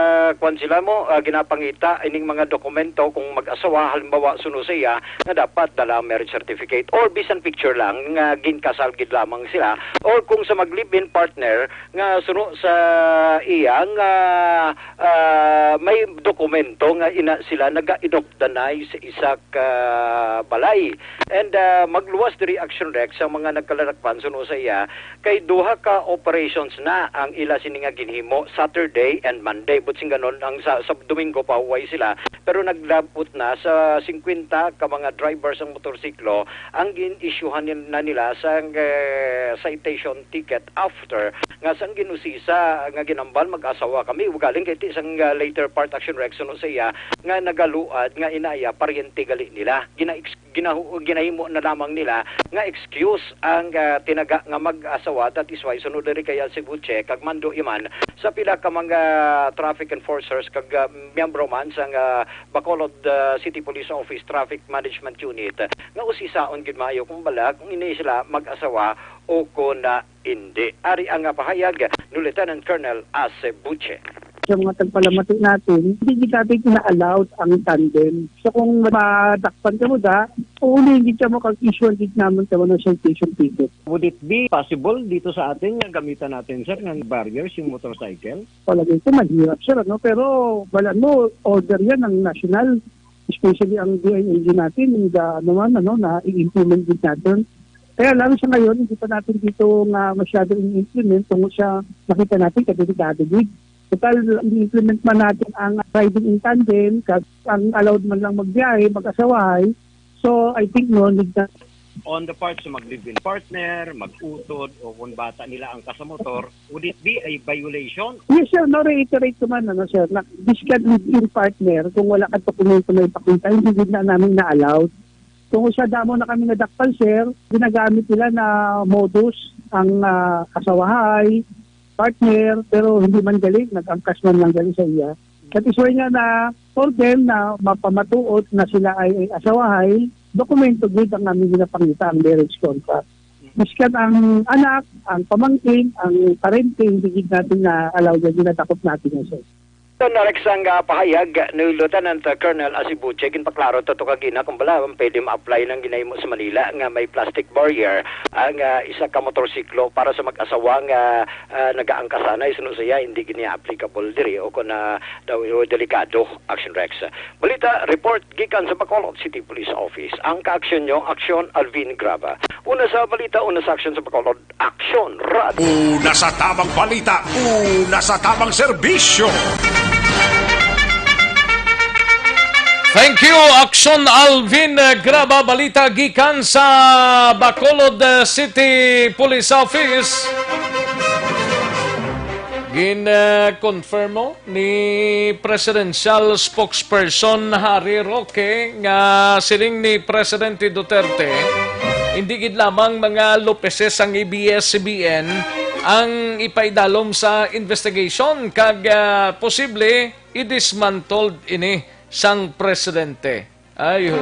kwan sila mo ginapangita ining mga dokumento kung mag-asawa halimbawa suno siya nga dapat dala marriage certificate or bisan picture lang nga ginkasal gid lamang sila or kung sa mag-live-in partner nga suno sa iya nga may dokumento nga ina sila naga-inokdanay sa isak balay and magluwas diri Action Rex sa mga nagkalarakpan suno sa iya kay duha ka operations na ang ila sini nga ginhimo Saturday and Monday but sing ganon ang sa Domingo pa huway sila pero naglabot na sa 50 ka mga drivers ng motorsiklo ang gin-issuehan na nila sa citation ticket after nga sang ginusisa nga ginambal mag-asawa kami ugaling kay isang later part Action Rex no siya nga nagaluad nga inaya paryente gali nila ginahimo na lamang nila nga excuse ang tinaga nga mag-asawa that is why sunod diri kay Asibuche kag mando iman sa pila ka mga traffic enforcers kag miyembro man sa Bacolod City Police Office Traffic Management Unit nga usisaon gid maayo kung bala kung ini sila mag-asawa o kung hindi. Ari ang pahayag ni Lieutenant Colonel Asibuche. Sa mga tagpalamati natin, hindi natin na-allowed ang tandem. So kung madakpan ka mo Uli, hindi siya makag-issue din naman sa ng citation ticket. Would it be possible dito sa atin na gamitan natin, sir, ng barriers yung motorcycle? Palagay ko, mahirap sir, ano? Pero wala mo, order yan ng national, especially ang DILG natin, na i-implement din natin. Kaya lalo sa ngayon, hindi pa natin dito nga masyado i-implement kung siya nakita natin kadelikado din. Total, i-implement man natin ang riding in tandem, kasi ang allowed man lang magbiyahe, mag-asawahay. So, I think need na. On the part sa mag-live-in partner, mag-utod, o kung bata nila ang kasamotor, would it be a violation? Yes, sir. No, reiterate ko man, sir, na this can live-in partner, kung wala ka dokumento na ipakita, hindi din na namin na-allowed. Kung siya damo na kami nadakpal, sir, ginagamit nila na modus ang kasawahay, partner, pero hindi man galing, nag-angkas man lang galing sa iya. Satisfy niya na for them na mapamatuot na sila ay asawahay, dokumento din ang namin ginapangita ang marriage contract. Miskan ang anak, ang pamangkin, ang parenting, hindi natin na allow na ginatakot natin na sir. Ito narex ang pahayag ni Lieutenant Colonel Asibuche, ginpaklaro to kagina kung bala pwede ma-apply ng ginay mo sa Manila nga may plastic barrier ang isa ka motorsiklo para sa mag-asawa nga nagaangkasanay suno siya hindi gini applicable diri o kun daw delikado Aksyon Rex. Balita report gikan sa Bacolod City Police Office. Ang ka-aksyon nyo, Aksyon Alvin Graba. Una sa balita, una sa aksyon sa Bacolod, Aksyon Radio. Una sa tamang balita, una sa tamang serbisyo. Thank you, Aksyon Alvin Graba. Balita gikan sa Bacolod City Police Office. Gin-confirmo ni Presidential Spokesperson Harry Roque nga siling ni Presidente Duterte hindi gid lamang mga Lopeses ang ABS-CBN ang ipaidalom sa investigation kag posible i-dismantled ini sang presidente. Ay ho.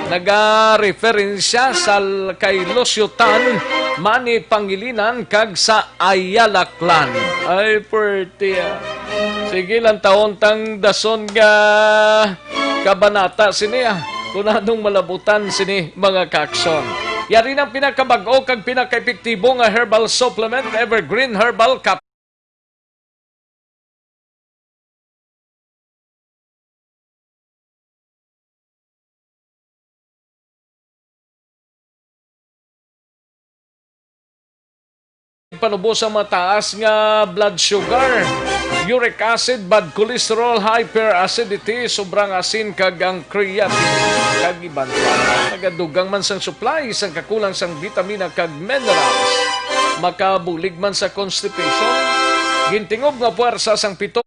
Naga-referensya sa kay Losyutan, Manny Pangilinan kag sa Ayala Clan. Ay pertiya. Sige lang taon tang dason nga kabanata siniya. Kung anong malabutan sini mga kaksyon. Yari ng pinakabago kag pinaka-epektibo nga herbal supplement, Evergreen Herbal Cap. Panubos ang mataas nga blood sugar, uric acid, bad cholesterol, hyperacidity, sobrang asin kag ang creatinine kag iban pa. Nagadugang man sang supply sang kakulang sang vitamina kag minerals. Makabulig man sa constipation. Gintingob nga puwersa sang pito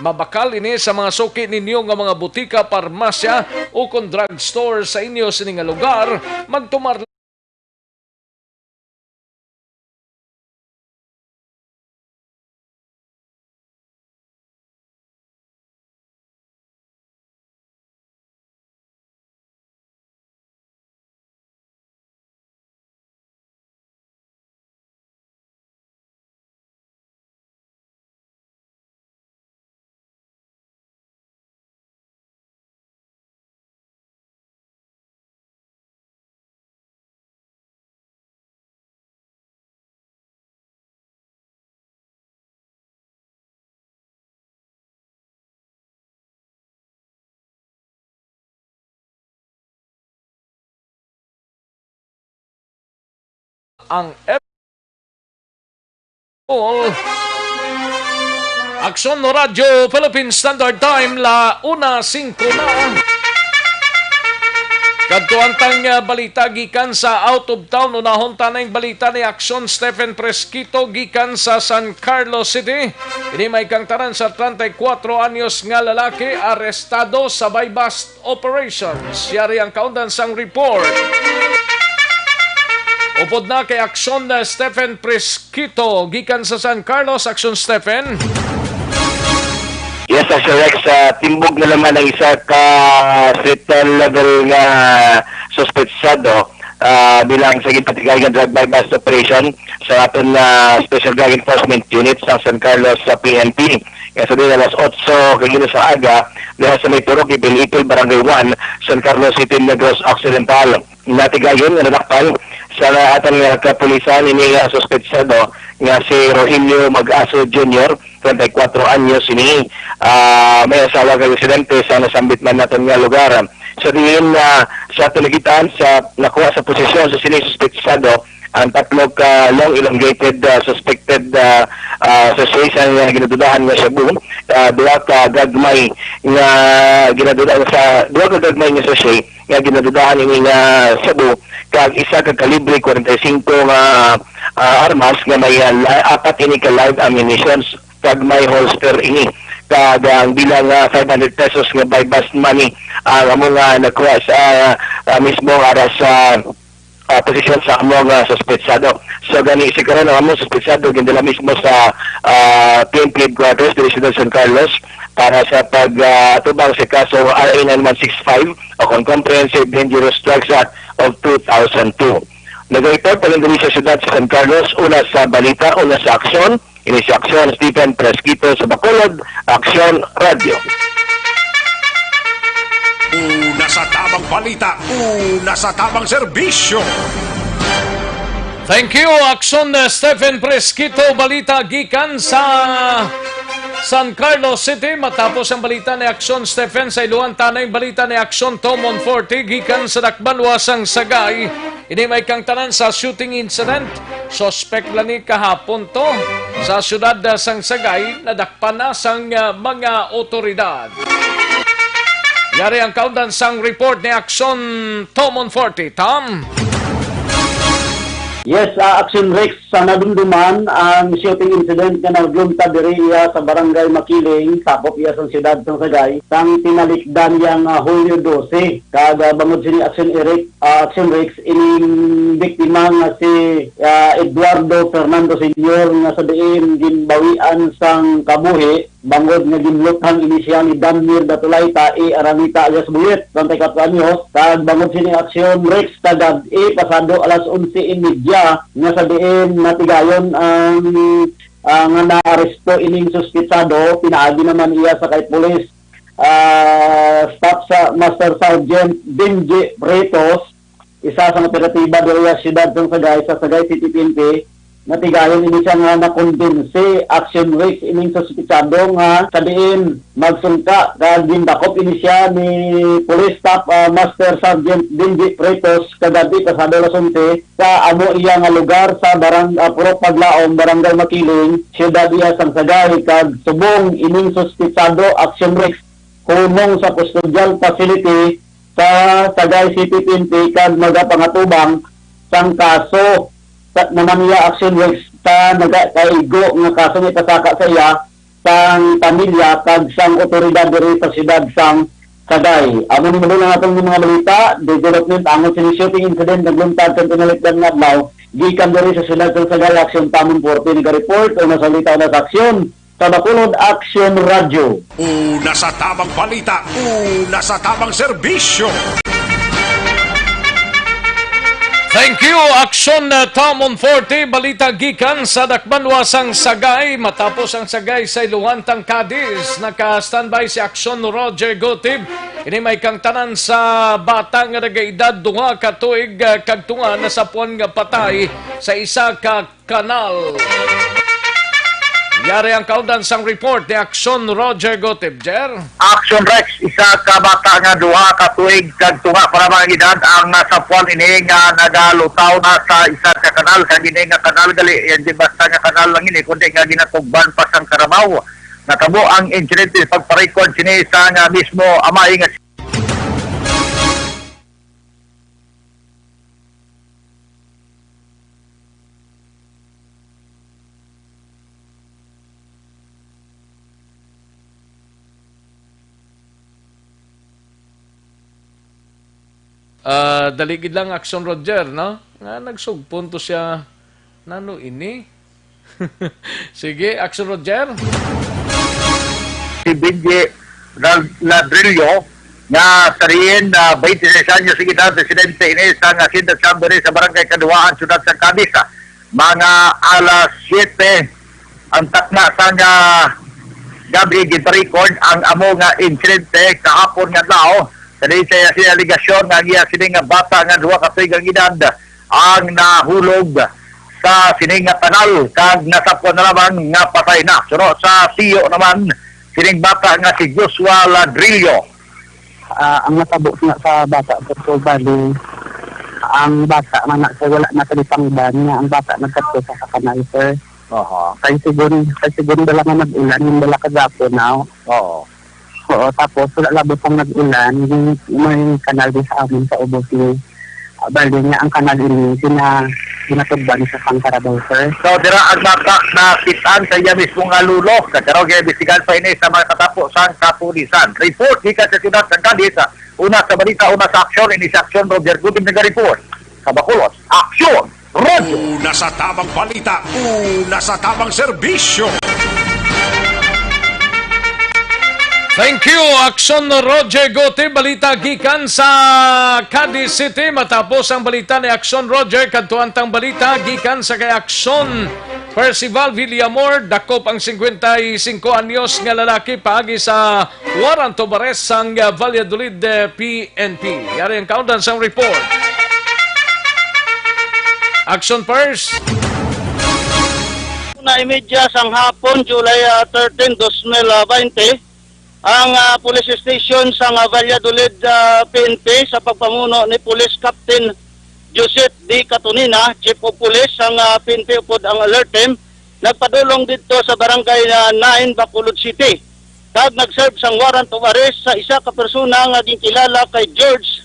mabakal ini sa mga suki ninyo nga mga butika, parmasya o kung drugstore sa inyo sining nga lugar, magtumar ang Aksyon no Radyo Philippine Standard Time la 1:05 na. Kadtuantang balita gikan sa out of town, unahon tanang balita ni Aksyon Stephen Presquito gikan sa San Carlos City. Ini may kang tanan sa 34 anyos nga lalaki arestado sa buy-bust operations. Yari ang kaundan sang report. Upod na kay Aksyon Stephen Presquito gikan sa San Carlos. Aksyon Stephen. Yes, Sir Rex, timbog na naman ang isa ka street level nga suspetsado bilang sa gipatigayan drug bypass operation sa aton Special Drug Enforcement Unit sa San Carlos sa PNP. Kaya sa din alas 8 kagino sa aga, dahil sa may turok Ipil-Ipil, Barangay 1, San Carlos City, Negros Occidental. Natigayon nga nadakpan sa atong kapulisan ini suspetsado nga si Rogelio Mag-Aso Jr., 34 anyos ini, may asawa ka residente sa nasambit man natin nga lugar. So diin sa tuligitan sa nakuha sa posisyon sa sinisuspetsado ang tatlo ka long elongated suspected association nga ginadudahan nga Cebu, duha ka gagmay nga ginadudahan sa duha ka gagmay nga sachet nga ginadudahan ini nga Cebu, kag isa ka kalibre 45 nga armas nga may apat ini ka live ammunitions kag may holster ini, kag ang bilang 500 pesos nga by bus money ang mga nakuha sa mismo ara sa posisyon sa among suspetsado. So gani si karon ang among suspetsado gindala mismo sa PNP headquarters diri sa San Carlos para sa pagtubang sa kaso RA 9165 o Comprehensive Dangerous Drugs Act of 2002. Nag-report pa rin sa siyudad sa San Carlos, una sa Balita, una sa Aksyon. Ini si Aksyon, Stephen Presquito sa Bacolod, Aksyon Radio. Una sa tamang balita, una sa tamang serbisyo. Thank you, Aksyon Stephen Presquito, balita gikan sa San Carlos City. Matapos ang balita ni Aksyon Stephen, sa iluhan tanay balita ni Aksyon Tomon 40 gikan sa Dakbanwasang Sagay. Ini may kang tanan sa shooting incident. Suspect lang ni kahapon to sa syudad sang Sagay, nadakpan na sang mga otoridad. Yari ang kaundan sang report ni Aksyon Tomon 40. Tom? Yes, Aksyon Rex, sa nadumduman ang shooting incident na nagluntad diri sa Barangay Makiling, sapop iya sa siyudad ng Sagay, sang tinalikdan yang Hulyo 12. Kada bangod sini Aksyon Rex, ining biktima nga si Eduardo Fernando Senior nga sa diin ginbawian sang kabuhi, bangod nga ginluthang inisya ni Damir Datulaita Aranita alias Buyet, 34 anyos. Kag bangod sini Aksyon Rex, tagad pasado alas 11:30 nga sa diin natigayon ang nga naaresto ining suspitsado, pinaagi naman iya sa kay pulis staff sa Master Sergeant Benji Bretos, isa sa operatiba diri sa siyudad ng Sagay sa Sagay City PNP. Natigayon ini siya nga nakondense Aksyon Rex ining suspitsado nga sa diin magsungka kag gindakop ini siya ni Police Staff Master Sergeant Benji Pretos kagabi pasado alas 11 sa amo iya nga lugar sa Puro Paglaom, Barangay Makiling, siyudad iya sang Sagay. Kag subong ining suspitsado Aksyon Rex hunong sa custodial facility sa Sagay City PNP kag magapangatubang sang kaso naman iya Aksyon Rex sa nagkaigo nga kaso may pasaka sa iya sang pamilya kag sang otoridad diri sa siyudad sang Sagay. Amo ni mo lang atong mga balita, development ang shooting incident nagluntad kan tinalikdan nga adlaw gikan diri sa siyudad sang Sagay. Aksyon Tamon 40 nag-report o nasalita na sa Aksyon sa Bacolod, Aksyon Radio. Una sa tamang balita, una sa tamang serbisyo. Thank you, Aksyon Tamon 40, balita gikan sa Dakbanwasang Sagay. Matapos ang Sagay sa Iluhantang Cadiz, naka-standby si Aksyon Roger Gotib. Ini may kang tanan sa bata nga nagaedad 2 ka tuig kag tunga na sa puwan nga patay sa isa ka kanal. Yari ang kaudan sang report ni Aksyon Roger Gotib, Jer. Aksyon Rex, isa ka bata nga 2 ka tuig kag tunga para mga edad ang nasa puwan ini nga nagalutaw na sa isa ka kanal. Sa gini nga kanal gali, yan di basta nga kanal lang ini, kundi nga ginatugban pa sang Karabaw. Natabo ang incident pagparecord sini sa nga mismo amay nga Daligid lang Aksyon Roger, no? Nga nagsugpunto siya nano ini. Sige, Aksyon Roger. si Benji Ladrillo nga sariin na 26 anyos sige daw presidente ini sa Hacienda Chamber sa barangay Kaduaan, Siyudad San Cadiz. Mga alas 7 ang takna sa nga gabi gid-record ang amo nga insidente kahapon nga tao. Kani siya aligasyon nga iya sini nga bata nga 2 ka tuig ang edad ang nahulog sa sining nga kanal kag nasapon na lamang nga patay na. Suno sa tiyo naman sining bata nga si Joshua Ladrillo. Ang natabo nga sa bata so bali ang bata man sa wala na sa lipangdan nga ang bata nagkatto sa kanal sir. Kay siguro dala nga nag-ulan yung dala kagapon na. Oo, tapos wala labot ang nag-ulan may kanal din sa amin sa ubos ni bali nga ang kanal ini sinatugban sa Pangkarabaw sir. So dira ang bata na kitaan sa iya mismo nga lulo kagaro kay bisigan pa ini sa mga katapo sa kapulisan. Report gikan sa Siyudad San Cadiz. Una sa balita, una sa aksyon, ini sa aksyon Roger Gutim nag-report. Sa Bacolod, aksyon Roger. Una sa tamang balita, una sa tamang serbisyo. Thank you, Aksyon Roger Gote. Balita gikan sa Cadiz City. Matapos ang balita ni Aksyon Roger, kadtuantang balita gikan sa kay Aksyon Percival Villamor. Dakop ang 55 anyos nga lalaki paagi sa warrant of arrest sang Valladolid PNP. Yari ang kaundan sang report. Aksyon Pers. Na imedya sang hapon, July 13, 2020, ang police station sa Valladolid PNP sa pagpamuno ni Police Captain Joseph D. Catonina, Chief of Police ang PNP upod ang alert team, nagpadulong dito sa barangay 9, Bacolod City. Kag nag-serve sang warrant of arrest sa isa ka persona nga ginkilala kay George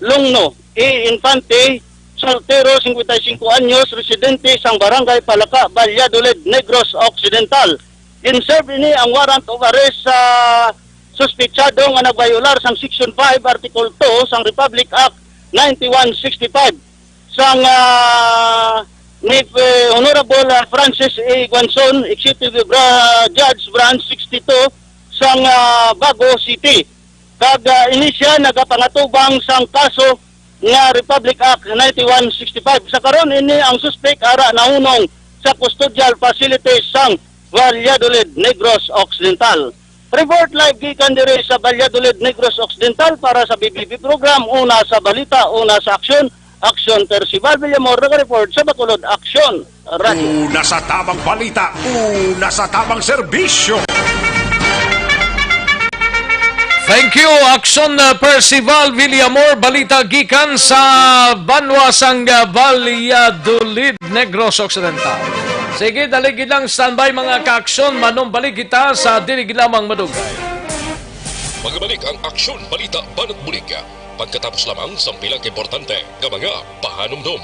Lungno E. Infante, soltero, 55 anyos, residente sang barangay Palaka, Valladolid, Negros Occidental. Inserve ini ang warrant of arrest sa suspitsado nga nagbayolar sang Section 5, Article 2 sang Republic Act 9165 sang ni Honorable Francis A. Guanzon, Executive Judge Branch 62 sang Bago City. Kag ini siya nagapangatubang sang kaso nga Republic Act 9165. Sa karon ini ang suspect ara nahunong sa custodial facilities sang Valladolid, Negros Occidental. Report live gikan diri sa Valladolid, Negros Occidental para sa BBB program. Una sa balita, una sa aksyon. Aksyon Percival Villamor, nag-report sa Bacolod, Aksyon Radio. Una sa tamang balita, una sa tamang serbisyo. Thank you, Aksyon Percival Villamor. Balita gikan sa Banwa sang Valladolid, Negros Occidental. Sige, daligid lang standby mga ka-aksyon. Manumbalik kita sa dilig lamang madugay. Magbalik ang Aksyon Balita Banat Bulig. Pagkatapos lamang sa pilang importante ng mga pahanumdum.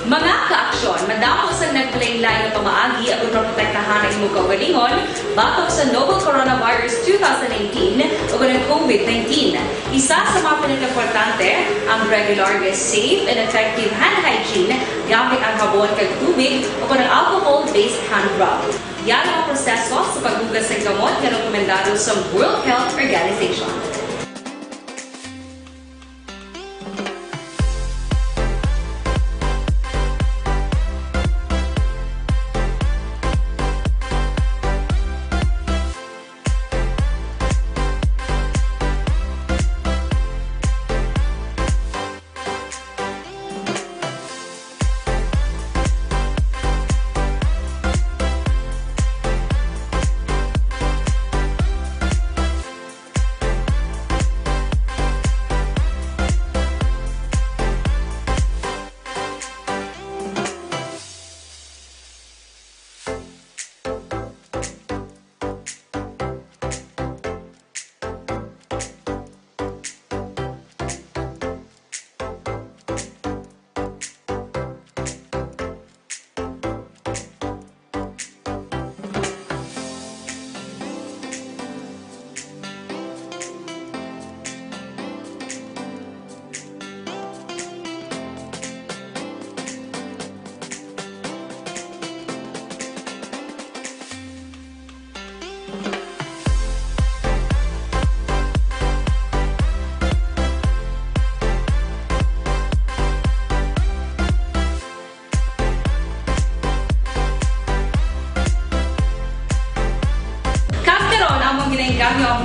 Mga ka-aksyon, madapos ang nagpalaylay ng pamaagi at protektahan ang imong kaugalingon batok sa novel coronavirus 2018 o ng COVID-19. Isa sa mga pinaka-importante ang regular, safe, and effective hand hygiene gamit ang habon kag tubig o ng alcohol-based hand rub. Yan ang proseso sa paghugas ng gamot na rekomendado sa World Health Organization.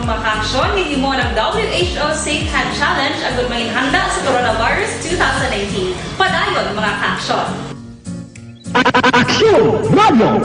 ang mga aksyon ni himo ng WHO Safe Hand Challenge agud may handa sa coronavirus 2019. Padayon mga aksyon. Aksyon Radio!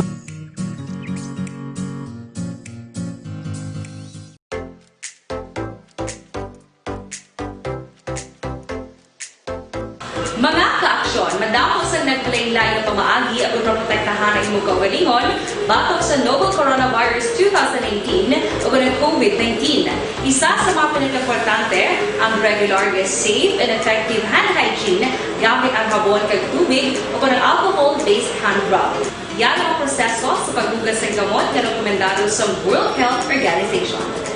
Mga kaaksyon, madamo sa naglaylay na pamaagi at protektahan ang imong kaugalingon batok sa novel coronavirus 2018 o ng COVID-19. Isa sa mga pinaka-importante ang regular, safe, and effective hand hygiene gamit ang habon kag tubig o ng alcohol-based hand rub. Yan ang proseso sa paghugas ng gamot na rekomendado sa World Health Organization.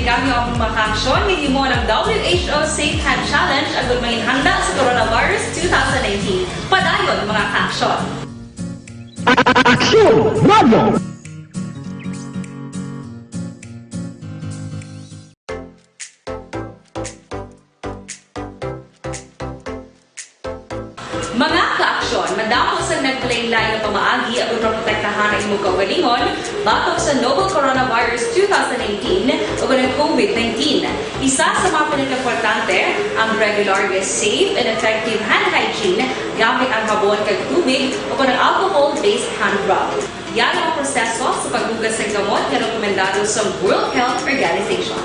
Gamyo ang mga aksyon ni himo ng WHO Safe Hand Challenge agud may handa sa coronavirus 2019. Padayon mga aksyon. Aksyon Radio! Mga kaaksyon, madamo sa naglaylay na pamaagi at protektahan ang imong kaugalingon batok sa novel coronavirus 2018 o ng COVID-19. Isa sa mga pinaka-importante ang regular, safe, and effective hand hygiene gamit ang habon kag tubig o ng alcohol-based hand rub. Yan ang proseso sa paghugas ng gamot na rekomendado sa World Health Organization.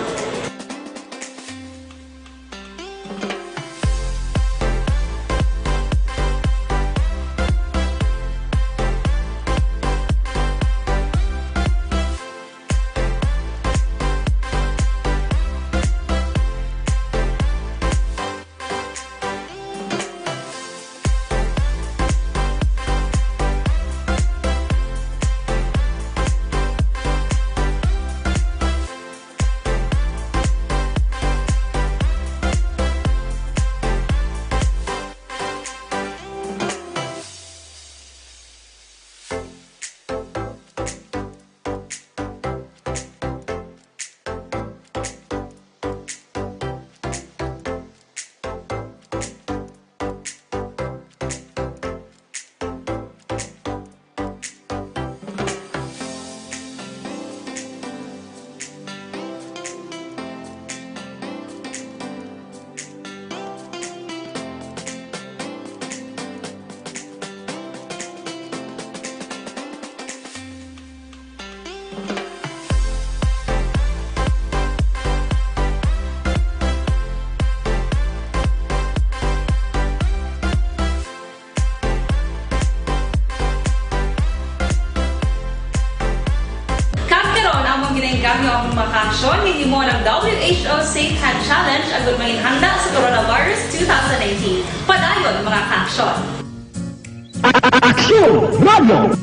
Gamyo ang mga aksyon ni himo ng WHO Safe Hand Challenge agud may handa sa coronavirus 2019. Padayon mga aksyon. Aksyon Radio!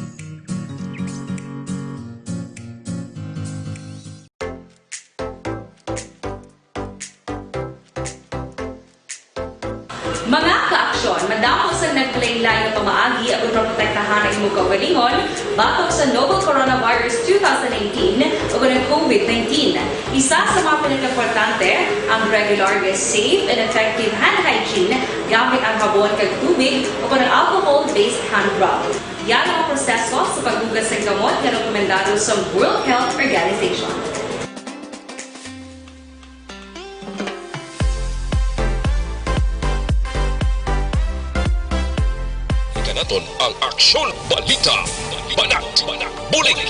Mga kaaksyon, madamo sa naglaylay na pamaagi at protektahan na imong kaugalingon batok sa novel coronavirus 2018 ug ang COVID-19. Isa sa mga pinaka-importante ang regular, safe and effective hand hygiene gamit ang habon kag tubig o ang alcohol-based hand rub. Yan ang proseso sa paghugas ng gamot na rekomendado sa World Health Organization. Ika naton ang Aksyon Balita. Banat, Bulig.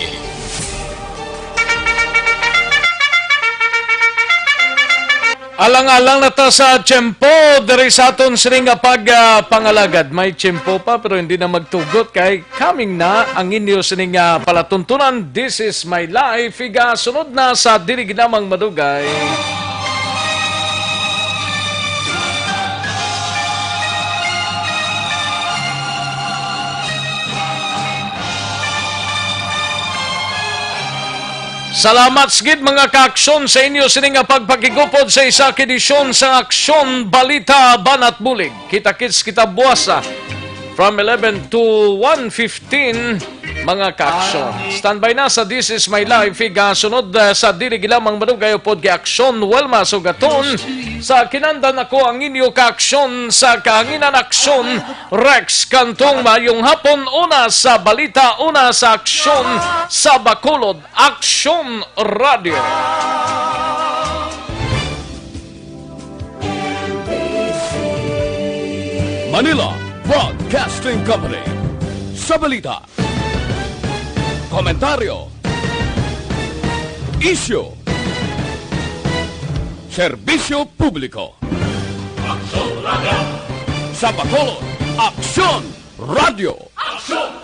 Alang-alang na ta sa tiyempo, diri sa aton sining pangalagad. May tiyempo pa pero hindi na magtugot kay coming na ang inyo sining palatuntunan. This is my life. Iga sunod na sa dili ginamang madugay. Salamat sigid mga ka-aksyon sa inyo sining pagpakigupod sa isa edisyon sa Aksyon Balita Banat Bulig. Kita-kits kita buwasa from 11 to 1:15 mga ka-aksyon. Standby na sa This is my life. Sunod sa dili gilamang madugay pod kay Aksyon Welma Sugaton. Sa kinandan ako ang inyo ka-aksyon sa kahanginan aksyon Rex Cantong. Mayong hapon, una sa balita, una sa aksyon sa Bacolod, Aksyon Radio. Manila Broadcasting Company. Sa balita, komentaryo, issue, serbisyo publiko. Aksyon Radio. Sa Bacolod, Aksyon Radio. Aksyon!